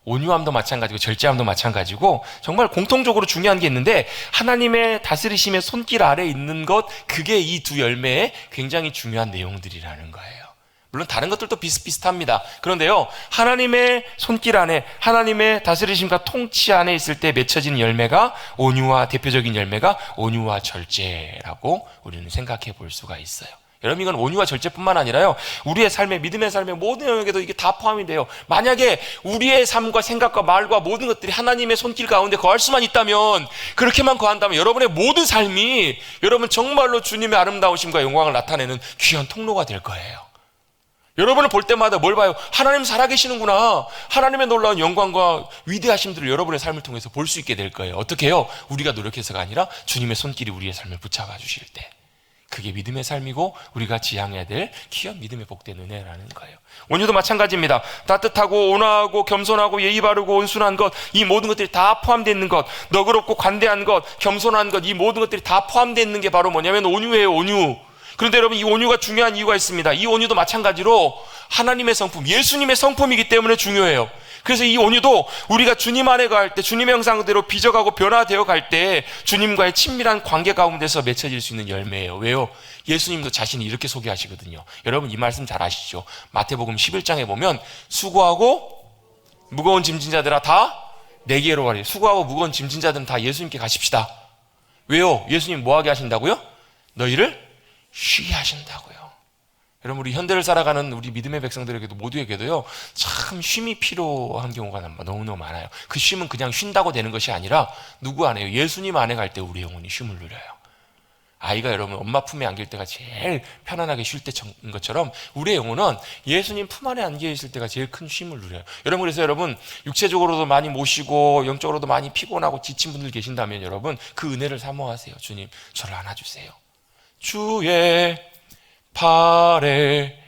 온유함도 마찬가지고 절제함도 마찬가지고 정말 공통적으로 중요한 게 있는데 하나님의 다스리심의 손길 아래 있는 것, 그게 이 두 열매의 굉장히 중요한 내용들이라는 거예요. 물론 다른 것들도 비슷비슷합니다. 그런데요, 하나님의 손길 안에, 하나님의 다스리심과 통치 안에 있을 때 맺혀지는 열매가 온유와, 대표적인 열매가 온유와 절제라고 우리는 생각해 볼 수가 있어요. 여러분, 이건 온유와 절제뿐만 아니라요, 우리의 삶의, 믿음의 삶의 모든 영역에도 이게 다 포함이 돼요. 만약에 우리의 삶과 생각과 말과 모든 것들이 하나님의 손길 가운데 거할 수만 있다면, 그렇게만 거한다면 여러분의 모든 삶이 여러분 정말로 주님의 아름다우심과 영광을 나타내는 귀한 통로가 될 거예요. 여러분을 볼 때마다 뭘 봐요? 하나님 살아계시는구나. 하나님의 놀라운 영광과 위대하심들을 여러분의 삶을 통해서 볼 수 있게 될 거예요. 어떻게 해요? 우리가 노력해서가 아니라 주님의 손길이 우리의 삶을 붙잡아 주실 때, 그게 믿음의 삶이고 우리가 지향해야 될 귀한 믿음의 복된 은혜라는 거예요. 온유도 마찬가지입니다. 따뜻하고 온화하고 겸손하고 예의 바르고 온순한 것, 이 모든 것들이 다 포함되어 있는 것, 너그럽고 관대한 것, 겸손한 것, 이 모든 것들이 다 포함되어 있는 게 바로 뭐냐면 온유예요. 온유. 그런데 여러분, 이 온유가 중요한 이유가 있습니다. 이 온유도 마찬가지로 하나님의 성품, 예수님의 성품이기 때문에 중요해요. 그래서 이 온유도 우리가 주님 안에 갈 때, 주님의 형상대로 빚어가고 변화되어 갈 때 주님과의 친밀한 관계 가운데서 맺혀질 수 있는 열매예요. 왜요? 예수님도 자신이 이렇게 소개하시거든요. 여러분, 이 말씀 잘 아시죠? 마태복음 11장에 보면 수고하고 무거운 짐진 자들아 다 내게로 가리. 수고하고 무거운 짐진 자들은 다 예수님께 가십시다. 왜요? 예수님 뭐 하게 하신다고요? 너희를 쉬게 하신다고요. 여러분, 우리 현대를 살아가는 우리 믿음의 백성들에게도, 모두에게도요, 참 쉼이 필요한 경우가 너무너무 많아요. 그 쉼은 그냥 쉰다고 되는 것이 아니라 누구 안에요? 예수님 안에 갈 때 우리 영혼이 쉼을 누려요. 아이가 여러분 엄마 품에 안길 때가 제일 편안하게 쉴 때인 것처럼 우리의 영혼은 예수님 품 안에 안겨 있을 때가 제일 큰 쉼을 누려요. 여러분, 그래서 여러분 육체적으로도 많이 모시고 영적으로도 많이 피곤하고 지친 분들 계신다면 여러분 그 은혜를 사모하세요. 주님, 저를 안아주세요. 주의 팔에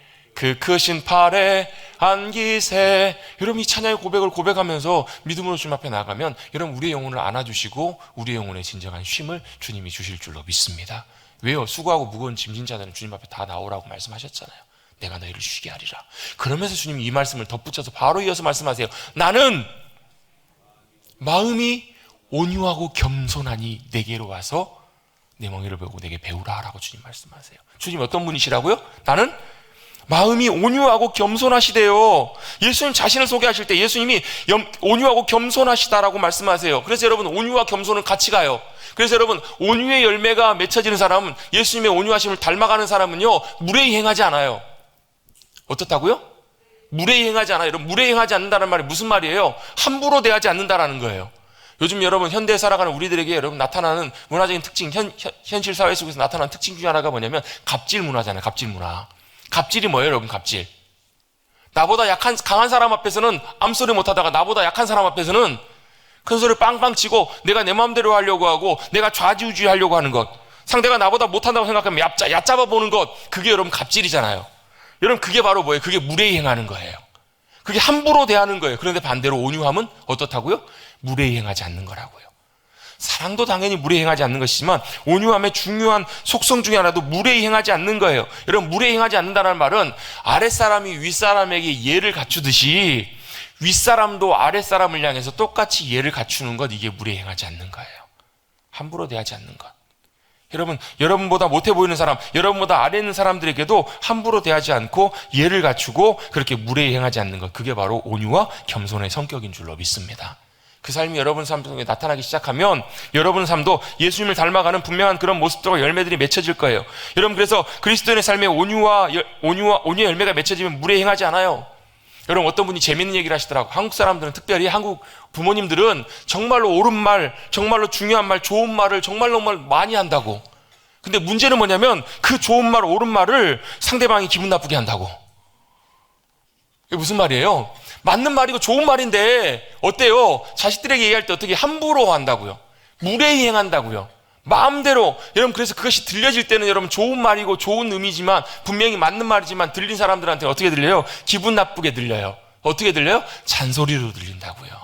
그 크신 팔에 안기세. 여러분 이 찬양의 고백을 고백하면서 믿음으로 주님 앞에 나가면 여러분 우리의 영혼을 안아주시고 우리의 영혼에 진정한 쉼을 주님이 주실 줄로 믿습니다. 왜요? 수고하고 무거운 짐진 자들은 주님 앞에 다 나오라고 말씀하셨잖아요. 내가 너희를 쉬게 하리라. 그러면서 주님이 이 말씀을 덧붙여서 바로 이어서 말씀하세요. 나는 마음이 온유하고 겸손하니 내게로 와서 내 멍에를 보고 내게 배우라 라고 주님 말씀하세요. 주님 어떤 분이시라고요? 나는 마음이 온유하고 겸손하시대요. 예수님 자신을 소개하실 때 예수님이 온유하고 겸손하시다라고 말씀하세요. 그래서 여러분 온유와 겸손은 같이 가요. 그래서 여러분 온유의 열매가 맺혀지는 사람은, 예수님의 온유하심을 닮아가는 사람은요 무례히 행하지 않아요. 어떻다고요? 무례히 행하지 않아요. 여러분 무례히 행하지 않는다는 말이 무슨 말이에요? 함부로 대하지 않는다라는 거예요. 요즘 여러분 현대에 살아가는 우리들에게 여러분 나타나는 문화적인 특징, 현실 사회 속에서 나타나는 특징 중에 하나가 뭐냐면 갑질 문화잖아요. 갑질 문화. 갑질이 뭐예요 여러분? 갑질. 나보다 강한 사람 앞에서는 암소리 못하다가 나보다 약한 사람 앞에서는 큰 소리 빵빵 치고 내가 내 마음대로 하려고 하고 내가 좌지우지 하려고 하는 것, 상대가 나보다 못한다고 생각하면 얕잡아 보는 것, 그게 여러분 갑질이잖아요. 여러분 그게 바로 뭐예요? 그게 무례히 행하는 거예요. 그게 함부로 대하는 거예요. 그런데 반대로 온유함은 어떻다고요? 무례히 행하지 않는 거라고요. 사랑도 당연히 무례히 행하지 않는 것이지만 온유함의 중요한 속성 중에 하나도 무례히 행하지 않는 거예요. 여러분 무례히 행하지 않는다는 말은 아랫사람이 윗사람에게 예를 갖추듯이 윗사람도 아랫사람을 향해서 똑같이 예를 갖추는 것, 이게 무례히 행하지 않는 거예요. 함부로 대하지 않는 것. 여러분, 여러분보다 못해 보이는 사람, 여러분보다 아래 있는 사람들에게도 함부로 대하지 않고 예를 갖추고 그렇게 무례히 행하지 않는 것, 그게 바로 온유와 겸손의 성격인 줄로 믿습니다. 그 삶이 여러분 삶 속에 나타나기 시작하면 여러분 삶도 예수님을 닮아가는 분명한 그런 모습들과 열매들이 맺혀질 거예요. 여러분 그래서 그리스도인의 삶에 온유의 열매가 맺혀지면 무례히 행하지 않아요. 여러분 어떤 분이 재밌는 얘기를 하시더라고요. 한국 사람들은, 특별히 한국 부모님들은 정말로 옳은 말, 정말로 중요한 말, 좋은 말을 정말로 많이 한다고. 근데 문제는 뭐냐면 그 좋은 말, 옳은 말을 상대방이 기분 나쁘게 한다고. 이게 무슨 말이에요? 맞는 말이고 좋은 말인데 어때요? 자식들에게 얘기할 때 어떻게 함부로 한다고요? 무례히 행한다고요? 마음대로. 여러분 그래서 그것이 들려질 때는 여러분 좋은 말이고 좋은 의미지만 분명히 맞는 말이지만 들린 사람들한테 어떻게 들려요? 기분 나쁘게 들려요. 어떻게 들려요? 잔소리로 들린다고요.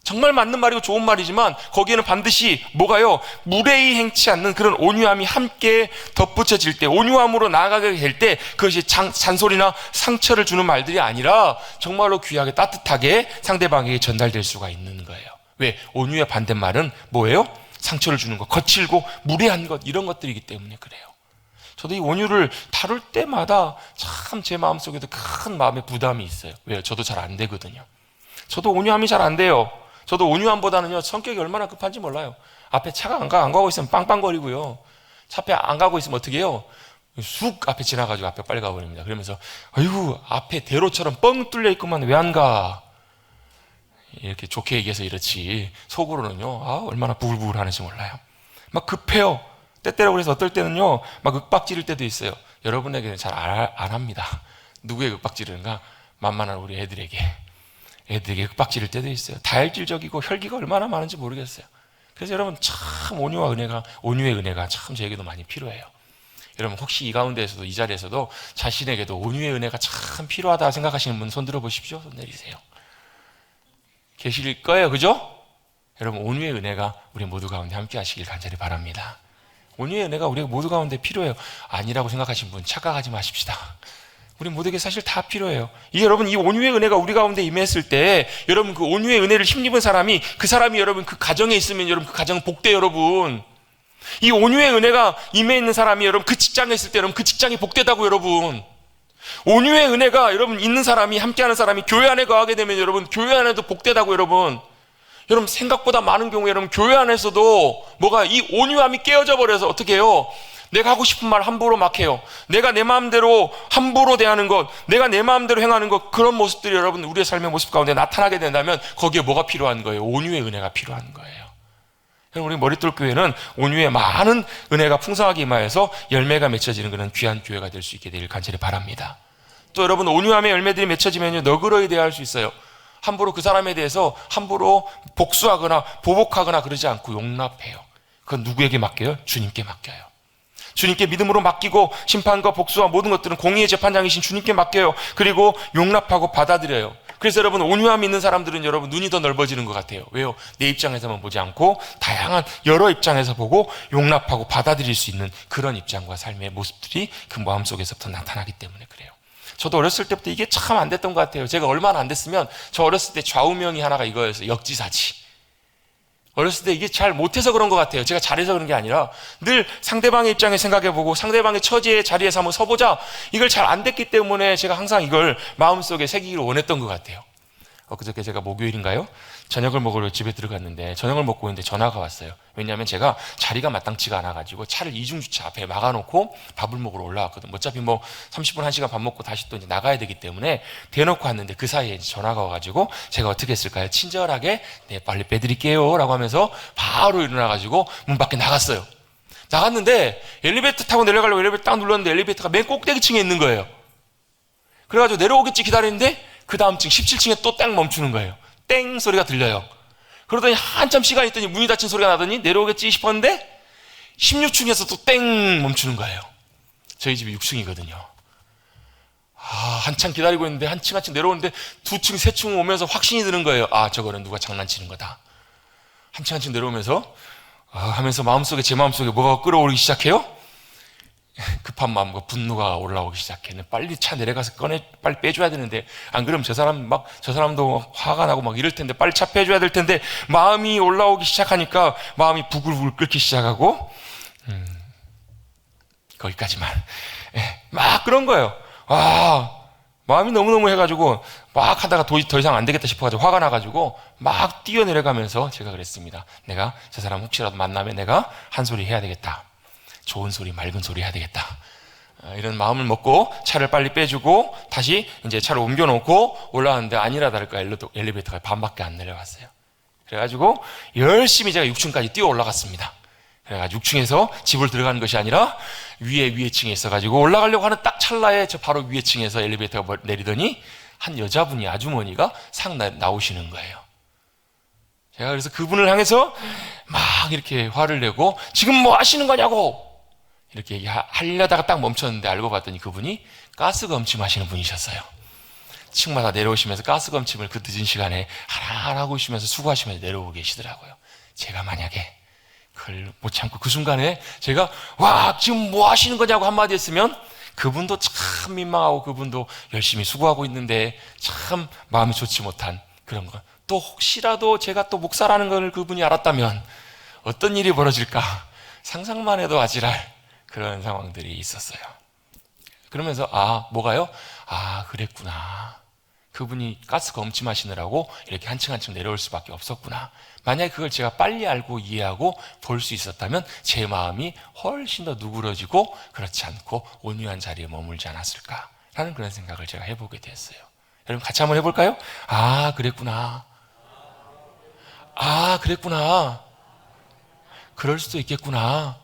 정말 맞는 말이고 좋은 말이지만 거기에는 반드시 뭐가요? 무례히 행치 않는 그런 온유함이 함께 덧붙여질 때, 온유함으로 나아가게 될 때 그것이 잔소리나 상처를 주는 말들이 아니라 정말로 귀하게 따뜻하게 상대방에게 전달될 수가 있는 거예요. 왜? 온유의 반대말은 뭐예요? 상처를 주는 것, 거칠고 무례한 것, 이런 것들이기 때문에 그래요. 저도 이 온유를 다룰 때마다 참 제 마음속에도 큰 마음의 부담이 있어요. 왜요? 저도 잘 안 되거든요. 저도 온유함이 잘 안 돼요. 저도 온유함보다는요 성격이 얼마나 급한지 몰라요. 앞에 차가 안 가고 있으면 빵빵거리고요. 차 앞에 안 가고 있으면 어떻게 해요? 쑥 앞에 지나가지고 앞에 빨리 가버립니다. 그러면서 아이고 앞에 대로처럼 뻥 뚫려 있구만 왜 안 가? 이렇게 좋게 얘기해서 이렇지 속으로는요 얼마나 부글부글 하는지 몰라요. 막 급해요. 때때로. 그래서 어떨 때는요 막 윽박 지를 때도 있어요. 여러분에게는 잘 안 합니다. 누구의 윽박 지르는가? 만만한 우리 애들에게 윽박 지를 때도 있어요. 다혈질적이고 혈기가 얼마나 많은지 모르겠어요. 그래서 여러분 참 온유의 은혜가 참 저에게도 많이 필요해요. 여러분 혹시 이 가운데에서도, 이 자리에서도 자신에게도 온유의 은혜가 참 필요하다 생각하시는 분 손 들어 보십시오. 손 내리세요. 계실 거예요. 그죠? 여러분 온유의 은혜가 우리 모두 가운데 함께 하시길 간절히 바랍니다. 온유의 은혜가 우리 모두 가운데 필요해요. 아니라고 생각하시는 분 착각하지 마십시다. 우리 모두에게 사실 다 필요해요. 이게 여러분 이 온유의 은혜가 우리 가운데 임했을 때 여러분 그 온유의 은혜를 힘입은 사람이, 그 사람이 여러분 그 가정에 있으면 여러분 그 가정은 복돼요. 여러분 이 온유의 은혜가 임해 있는 사람이 여러분 그 직장에 있을 때 여러분 그 직장이 복되다고. 여러분 온유의 은혜가 여러분 있는 사람이, 함께하는 사람이 교회 안에 거하게 되면 여러분 교회 안에도 복되다고. 여러분 생각보다 많은 경우에 여러분 교회 안에서도 뭐가 이 온유함이 깨어져 버려서 어떻게 해요? 내가 하고 싶은 말 함부로 막 해요. 내가 내 마음대로 함부로 대하는 것, 내가 내 마음대로 행하는 것, 그런 모습들이 여러분 우리의 삶의 모습 가운데 나타나게 된다면 거기에 뭐가 필요한 거예요? 온유의 은혜가 필요한 거예요. 우리 머릿돌 교회는 온유의 많은 은혜가 풍성하게 임하여서 열매가 맺혀지는 그런 귀한 교회가 될 수 있게 되길 간절히 바랍니다. 또 여러분 온유함의 열매들이 맺혀지면요 너그러이 대할 수 있어요. 함부로 그 사람에 대해서 함부로 복수하거나 보복하거나 그러지 않고 용납해요. 그건 누구에게 맡겨요? 주님께 맡겨요. 주님께 믿음으로 맡기고 심판과 복수와 모든 것들은 공의의 재판장이신 주님께 맡겨요. 그리고 용납하고 받아들여요. 그래서 여러분, 온유함이 있는 사람들은 여러분 눈이 더 넓어지는 것 같아요. 왜요? 내 입장에서만 보지 않고 다양한 여러 입장에서 보고 용납하고 받아들일 수 있는 그런 입장과 삶의 모습들이 그 마음속에서부터 나타나기 때문에 그래요. 저도 어렸을 때부터 이게 참 안 됐던 것 같아요. 제가 얼마나 안 됐으면 저 어렸을 때 좌우명이 하나가 이거였어요. 역지사지. 어렸을 때 이게 잘 못해서 그런 것 같아요. 제가 잘해서 그런 게 아니라 늘 상대방의 입장에 생각해보고 상대방의 처지의 자리에서 한번 서보자. 이걸 잘 안 됐기 때문에 제가 항상 이걸 마음속에 새기기를 원했던 것 같아요. 그저께 제가 목요일인가요? 저녁을 먹으러 집에 들어갔는데 저녁을 먹고 있는데 전화가 왔어요. 왜냐하면 제가 자리가 마땅치가 않아가지고 차를 이중주차 앞에 막아놓고 밥을 먹으러 올라왔거든요. 어차피 30분, 1시간 밥 먹고 다시 또 이제 나가야 되기 때문에 대놓고 왔는데 그 사이에 이제 전화가 와가지고 제가 어떻게 했을까요? 친절하게 네, 빨리 빼드릴게요 라고 하면서 바로 일어나가지고 문 밖에 나갔어요. 나갔는데 엘리베이터 타고 내려가려고 엘리베이터 딱 눌렀는데 엘리베이터가 맨 꼭대기층에 있는 거예요. 그래가지고 내려오겠지 기다리는데 그 다음 층 17층에 또 땡 멈추는 거예요. 땡 소리가 들려요. 그러더니 한참 시간이 있더니 문이 닫힌 소리가 나더니 내려오겠지 싶었는데 16층에서 또 땡 멈추는 거예요. 저희 집이 6층이거든요. 한참 기다리고 있는데 한 층 한 층 내려오는데 2층, 3층 오면서 확신이 드는 거예요. 저거는 누가 장난치는 거다. 한 층 한 층 내려오면서 하면서 마음속에 제 마음속에 뭐가 끌어오르기 시작해요? 급한 마음과 분노가 올라오기 시작해. 빨리 차 내려가서 빨리 빼줘야 되는데, 안 그러면 저 사람도 화가 나고 막 이럴 텐데, 빨리 차 빼줘야 될 텐데, 마음이 올라오기 시작하니까 마음이 부글부글 끓기 시작하고, 거기까지만. 막 그런 거예요. 마음이 너무너무 해가지고, 막 하다가 더 이상 안 되겠다 싶어가지고 화가 나가지고, 막 뛰어내려가면서 제가 그랬습니다. 내가 저 사람 혹시라도 만나면 내가 한 소리 해야 되겠다. 좋은 소리, 맑은 소리 해야 되겠다. 이런 마음을 먹고 차를 빨리 빼주고 다시 이제 차를 옮겨놓고 올라왔는데 아니라 다를까 엘리베이터가 반밖에 안 내려갔어요. 그래가지고 열심히 제가 6층까지 뛰어 올라갔습니다. 그래가지고 6층에서 집을 들어가는 것이 아니라 위에 층에 있어가지고 올라가려고 하는 딱 찰나에 저 바로 위에 층에서 엘리베이터가 내리더니 한 여자분이, 아주머니가 상 나오시는 거예요. 제가 그래서 그분을 향해서 막 이렇게 화를 내고 지금 뭐 하시는 거냐고 이렇게 하려다가 딱 멈췄는데 알고 봤더니 그분이 가스 검침하시는 분이셨어요. 층마다 내려오시면서 가스 검침을 그 늦은 시간에 하나하나 하고 있으면서 수고하시면서 내려오고 계시더라고요. 제가 만약에 그걸 못 참고 그 순간에 제가 지금 뭐 하시는 거냐고 한마디 했으면 그분도 참 민망하고 그분도 열심히 수고하고 있는데 참 마음이 좋지 못한 그런 거. 또 혹시라도 제가 또 목사라는 걸 그분이 알았다면 어떤 일이 벌어질까 상상만 해도 아찔할 그런 상황들이 있었어요. 그러면서 뭐가요? 그랬구나. 그분이 가스 검침하시느라고 이렇게 한 층 한 층 내려올 수밖에 없었구나. 만약에 그걸 제가 빨리 알고 이해하고 볼 수 있었다면 제 마음이 훨씬 더 누그러지고 그렇지 않고 온유한 자리에 머물지 않았을까라는 그런 생각을 제가 해보게 됐어요. 여러분 같이 한번 해볼까요? 그랬구나. 그랬구나. 그럴 수도 있겠구나.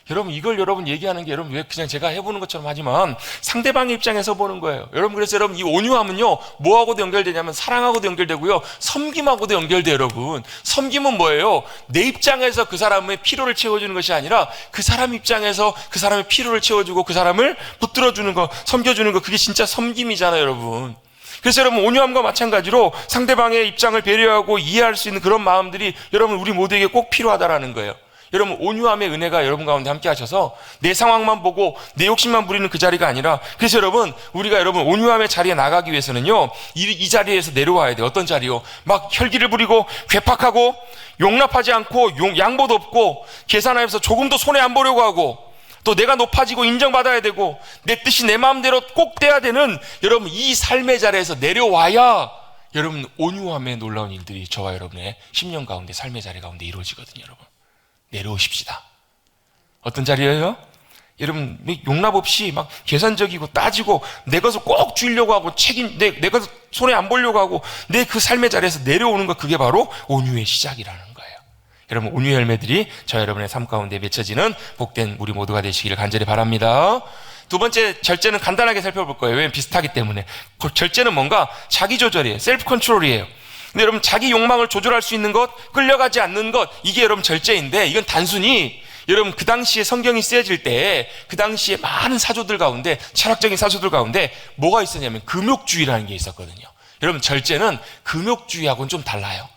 여러분 이걸 얘기하는 게 여러분 왜 그냥 제가 해보는 것처럼 하지만 상대방의 입장에서 보는 거예요. 여러분 그래서 여러분 이 온유함은요 뭐하고도 연결되냐면 사랑하고도 연결되고요 섬김하고도 연결돼요. 여러분 섬김은 뭐예요? 내 입장에서 그 사람의 필요를 채워주는 것이 아니라 그 사람 입장에서 그 사람의 필요를 채워주고 그 사람을 붙들어주는 거, 섬겨주는 거, 그게 진짜 섬김이잖아요. 여러분 그래서 여러분 온유함과 마찬가지로 상대방의 입장을 배려하고 이해할 수 있는 그런 마음들이 여러분 우리 모두에게 꼭 필요하다라는 거예요. 여러분 온유함의 은혜가 여러분 가운데 함께 하셔서 내 상황만 보고 내 욕심만 부리는 그 자리가 아니라 그래서 우리가 온유함의 자리에 나가기 위해서는요 이 자리에서 내려와야 돼요. 어떤 자리요? 막 혈기를 부리고 괴팍하고 용납하지 않고 양보도 없고 계산하면서 조금도 손해 안 보려고 하고 또 내가 높아지고 인정받아야 되고 내 뜻이 내 마음대로 꼭 돼야 되는 여러분 이 삶의 자리에서 내려와야 여러분 온유함의 놀라운 일들이 저와 여러분의 10년 가운데 삶의 자리 가운데 이루어지거든요. 여러분 내려오십시다. 어떤 자리예요? 여러분 용납 없이 막 계산적이고 따지고 내 것을 꼭 주려고 하고 내 것을 손해 안 보려고 하고 내 그 삶의 자리에서 내려오는 것 그게 바로 온유의 시작이라는 거예요. 여러분 온유의 열매들이 저 여러분의 삶 가운데 맺혀지는 복된 우리 모두가 되시기를 간절히 바랍니다. 두 번째 절제는 간단하게 살펴볼 거예요. 왜냐면 비슷하기 때문에. 절제는 뭔가 자기 조절이에요. 셀프 컨트롤이에요. 근데 여러분 자기 욕망을 조절할 수 있는 것, 끌려가지 않는 것, 이게 여러분 절제인데 이건 단순히 여러분 그 당시에 성경이 쓰여질 때 그 당시에 많은 사조들 가운데, 철학적인 사조들 가운데 뭐가 있었냐면 금욕주의라는 게 있었거든요. 여러분 절제는 금욕주의하고는 좀 달라요.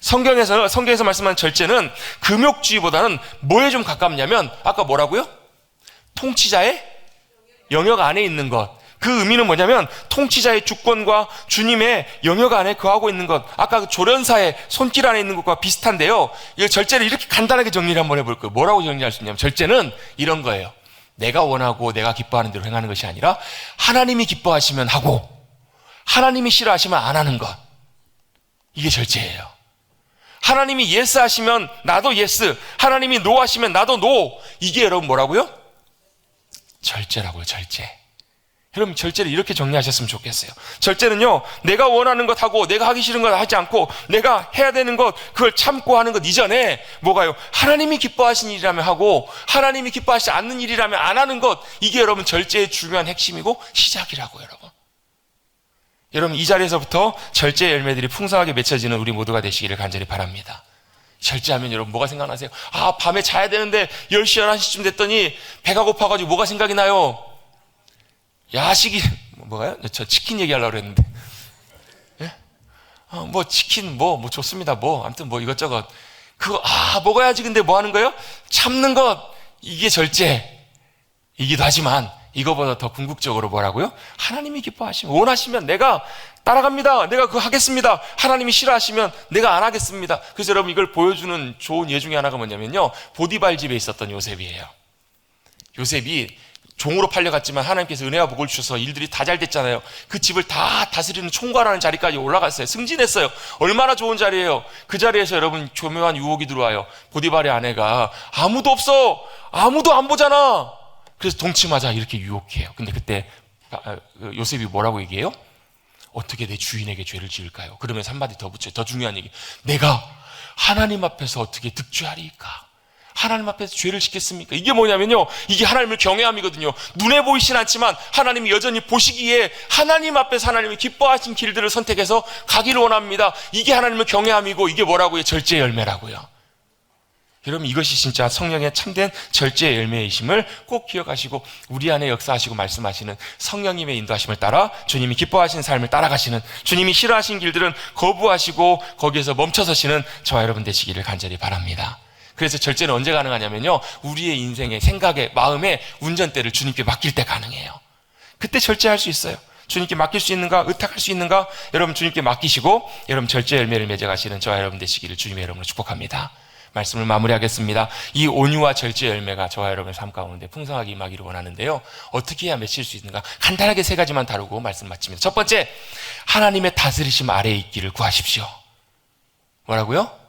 성경에서 말씀하는 절제는 금욕주의보다는 뭐에 좀 가깝냐면, 아까 뭐라고요? 통치자의 영역 안에 있는 것. 그 의미는 뭐냐면 통치자의 주권과 주님의 영역 안에 거하고 있는 것. 아까 그 조련사의 손길 안에 있는 것과 비슷한데요. 이 절제를 이렇게 간단하게 정리를 한번 해볼 거예요. 뭐라고 정리할 수 있냐면, 절제는 이런 거예요. 내가 원하고 내가 기뻐하는 대로 행하는 것이 아니라 하나님이 기뻐하시면 하고 하나님이 싫어하시면 안 하는 것. 이게 절제예요. 하나님이 예스 하시면 나도 예스, 하나님이 노 하시면 나도 노. 이게 여러분 뭐라고요? 절제라고요. 절제. 여러분 절제를 이렇게 정리하셨으면 좋겠어요. 절제는요, 내가 원하는 것 하고 내가 하기 싫은 것 하지 않고 내가 해야 되는 것 그걸 참고 하는 것 이전에 뭐가요? 하나님이 기뻐하신 일이라면 하고 하나님이 기뻐하시지 않는 일이라면 안 하는 것. 이게 여러분 절제의 중요한 핵심이고 시작이라고요. 여러분 이 자리에서부터 절제의 열매들이 풍성하게 맺혀지는 우리 모두가 되시기를 간절히 바랍니다. 절제하면 여러분 뭐가 생각나세요? 아, 밤에 자야 되는데 10시 11시쯤 됐더니 배가 고파가지고 뭐가 생각이 나요? 야식이 뭐가요? 저 치킨 얘기하려고 그랬는데, 예? 뭐 치킨 뭐 좋습니다. 아무튼 뭐 이것저것 그거 먹어야지. 근데 뭐 하는 거예요? 참는 것. 이게 절제이기도 하지만 이거보다 더 궁극적으로 뭐라고요? 하나님이 기뻐하시면, 원하시면 내가 따라갑니다. 내가 그거 하겠습니다. 하나님이 싫어하시면 내가 안 하겠습니다. 그래서 여러분 이걸 보여주는 좋은 예 중에 하나가 뭐냐면요, 보디발 집에 있었던 요셉이에요. 요셉이 종으로 팔려갔지만 하나님께서 은혜와 복을 주셔서 일들이 다 잘 됐잖아요. 그 집을 다 다스리는 총괄하는 자리까지 올라갔어요. 승진했어요. 얼마나 좋은 자리예요. 그 자리에서 여러분 교묘한 유혹이 들어와요. 보디발의 아내가 아무도 없어, 아무도 안 보잖아. 그래서 동침하자 이렇게 유혹해요. 근데 그때 요셉이 뭐라고 얘기해요? 어떻게 내 주인에게 죄를 지을까요? 그러면서 한마디 더 붙여요. 더 중요한 얘기. 내가 하나님 앞에서 어떻게 득죄하리까? 하나님 앞에서 죄를 짓겠습니까? 이게 뭐냐면요, 이게 하나님을 경외함이거든요. 눈에 보이진 않지만 하나님이 여전히 보시기에 하나님 앞에서 하나님이 기뻐하신 길들을 선택해서 가기를 원합니다. 이게 하나님을 경외함이고, 이게 뭐라고요? 절제의 열매라고요. 여러분 이것이 진짜 성령의 참된 절제의 열매이심을 꼭 기억하시고, 우리 안에 역사하시고 말씀하시는 성령님의 인도하심을 따라 주님이 기뻐하시는 삶을 따라가시는, 주님이 싫어하신 길들은 거부하시고 거기에서 멈춰서시는 저와 여러분 되시기를 간절히 바랍니다. 그래서 절제는 언제 가능하냐면요, 우리의 인생의 생각에 마음에 운전대를 주님께 맡길 때 가능해요. 그때 절제할 수 있어요. 주님께 맡길 수 있는가? 의탁할 수 있는가? 여러분 주님께 맡기시고 여러분 절제 열매를 맺어가시는 저와 여러분 되시기를 주님의 이름으로 축복합니다. 말씀을 마무리하겠습니다. 이 온유와 절제 열매가 저와 여러분의 삶 가운데 풍성하게 임하기를 원하는데요, 어떻게 해야 맺힐 수 있는가? 간단하게 3가지만 다루고 말씀 마칩니다. 첫 번째, 하나님의 다스리심 아래에 있기를 구하십시오. 뭐라고요?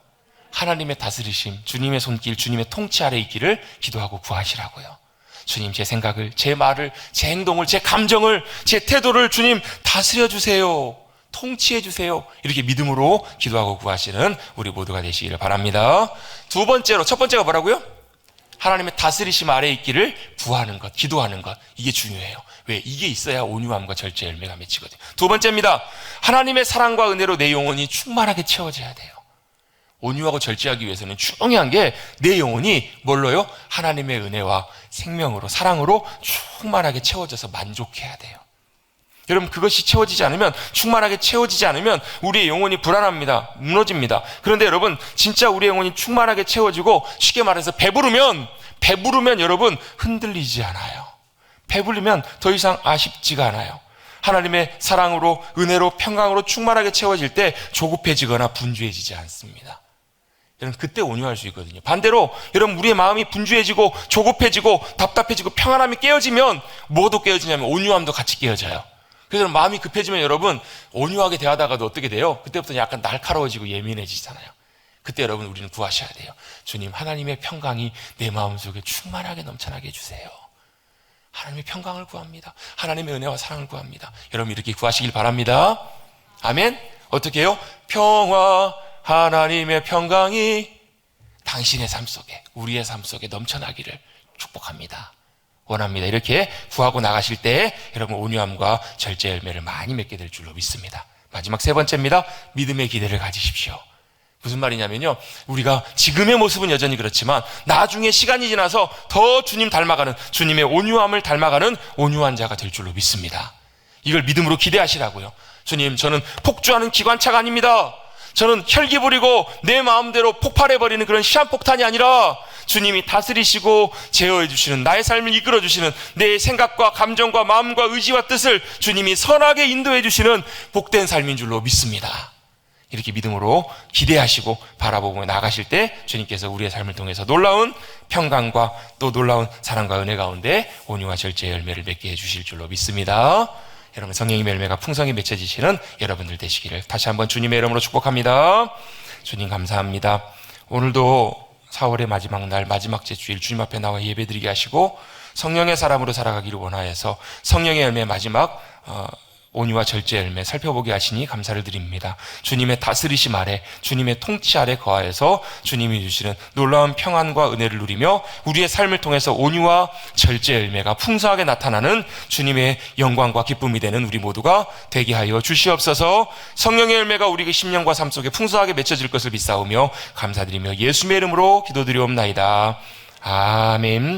하나님의 다스리심, 주님의 손길, 주님의 통치 아래에 있기를 기도하고 구하시라고요. 주님, 제 생각을, 제 말을, 제 행동을, 제 감정을, 제 태도를 주님 다스려 주세요. 통치해 주세요. 이렇게 믿음으로 기도하고 구하시는 우리 모두가 되시기를 바랍니다. 두 번째로, 첫 번째가 뭐라고요? 하나님의 다스리심 아래에 있기를 구하는 것, 기도하는 것. 이게 중요해요. 왜? 이게 있어야 온유함과 절제 열매가 맺히거든요. 두 번째입니다. 하나님의 사랑과 은혜로 내 영혼이 충만하게 채워져야 돼요. 온유하고 절제하기 위해서는 중요한 게 내 영혼이 뭘로요? 하나님의 은혜와 생명으로, 사랑으로 충만하게 채워져서 만족해야 돼요. 여러분 그것이 채워지지 않으면, 충만하게 채워지지 않으면 우리의 영혼이 불안합니다. 무너집니다. 그런데 여러분 진짜 우리의 영혼이 충만하게 채워지고, 쉽게 말해서 배부르면 여러분 흔들리지 않아요. 배부르면 더 이상 아쉽지가 않아요. 하나님의 사랑으로, 은혜로, 평강으로 충만하게 채워질 때 조급해지거나 분주해지지 않습니다. 여러분 그때 온유할 수 있거든요. 반대로 여러분 우리의 마음이 분주해지고 조급해지고 답답해지고 평안함이 깨어지면 뭐도 깨어지냐면 온유함도 같이 깨어져요. 그래서 마음이 급해지면 여러분 온유하게 대하다가도 어떻게 돼요? 그때부터 약간 날카로워지고 예민해지잖아요. 그때 여러분 우리는 구하셔야 돼요. 주님, 하나님의 평강이 내 마음속에 충만하게 넘쳐나게 해주세요. 하나님의 평강을 구합니다. 하나님의 은혜와 사랑을 구합니다. 여러분 이렇게 구하시길 바랍니다. 아멘. 어떻게 해요? 평화, 하나님의 평강이 당신의 삶 속에, 우리의 삶 속에 넘쳐나기를 축복합니다. 원합니다. 이렇게 구하고 나가실 때 여러분 온유함과 절제 열매를 많이 맺게 될 줄로 믿습니다. 마지막 3번째입니다. 믿음의 기대를 가지십시오. 무슨 말이냐면요, 우리가 지금의 모습은 여전히 그렇지만 나중에 시간이 지나서 더 주님 닮아가는, 주님의 온유함을 닮아가는 온유한 자가 될 줄로 믿습니다. 이걸 믿음으로 기대하시라고요. 주님, 저는 폭주하는 기관차가 아닙니다. 저는 혈기 부리고 내 마음대로 폭발해버리는 그런 시한폭탄이 아니라 주님이 다스리시고 제어해 주시는, 나의 삶을 이끌어 주시는, 내 생각과 감정과 마음과 의지와 뜻을 주님이 선하게 인도해 주시는 복된 삶인 줄로 믿습니다. 이렇게 믿음으로 기대하시고 바라보고 나가실 때 주님께서 우리의 삶을 통해서 놀라운 평강과 또 놀라운 사랑과 은혜 가운데 온유와 절제의 열매를 맺게 해주실 줄로 믿습니다. 여러분, 성령의 열매가 풍성히 맺혀지시는 여러분들 되시기를 다시 한번 주님의 이름으로 축복합니다. 주님 감사합니다. 오늘도 4월의 마지막 날, 마지막 제주일 주님 앞에 나와 예배드리게 하시고 성령의 사람으로 살아가기를 원하여서 성령의 열매 마지막 온유와 절제 열매 살펴보게 하시니 감사를 드립니다. 주님의 다스리심 아래, 주님의 통치 아래 거하여서 주님이 주시는 놀라운 평안과 은혜를 누리며 우리의 삶을 통해서 온유와 절제 열매가 풍성하게 나타나는 주님의 영광과 기쁨이 되는 우리 모두가 되게 하여 주시옵소서. 성령의 열매가 우리의 심령과 삶 속에 풍성하게 맺혀질 것을 믿사오며 감사드리며 예수의 이름으로 기도드리옵나이다. 아멘.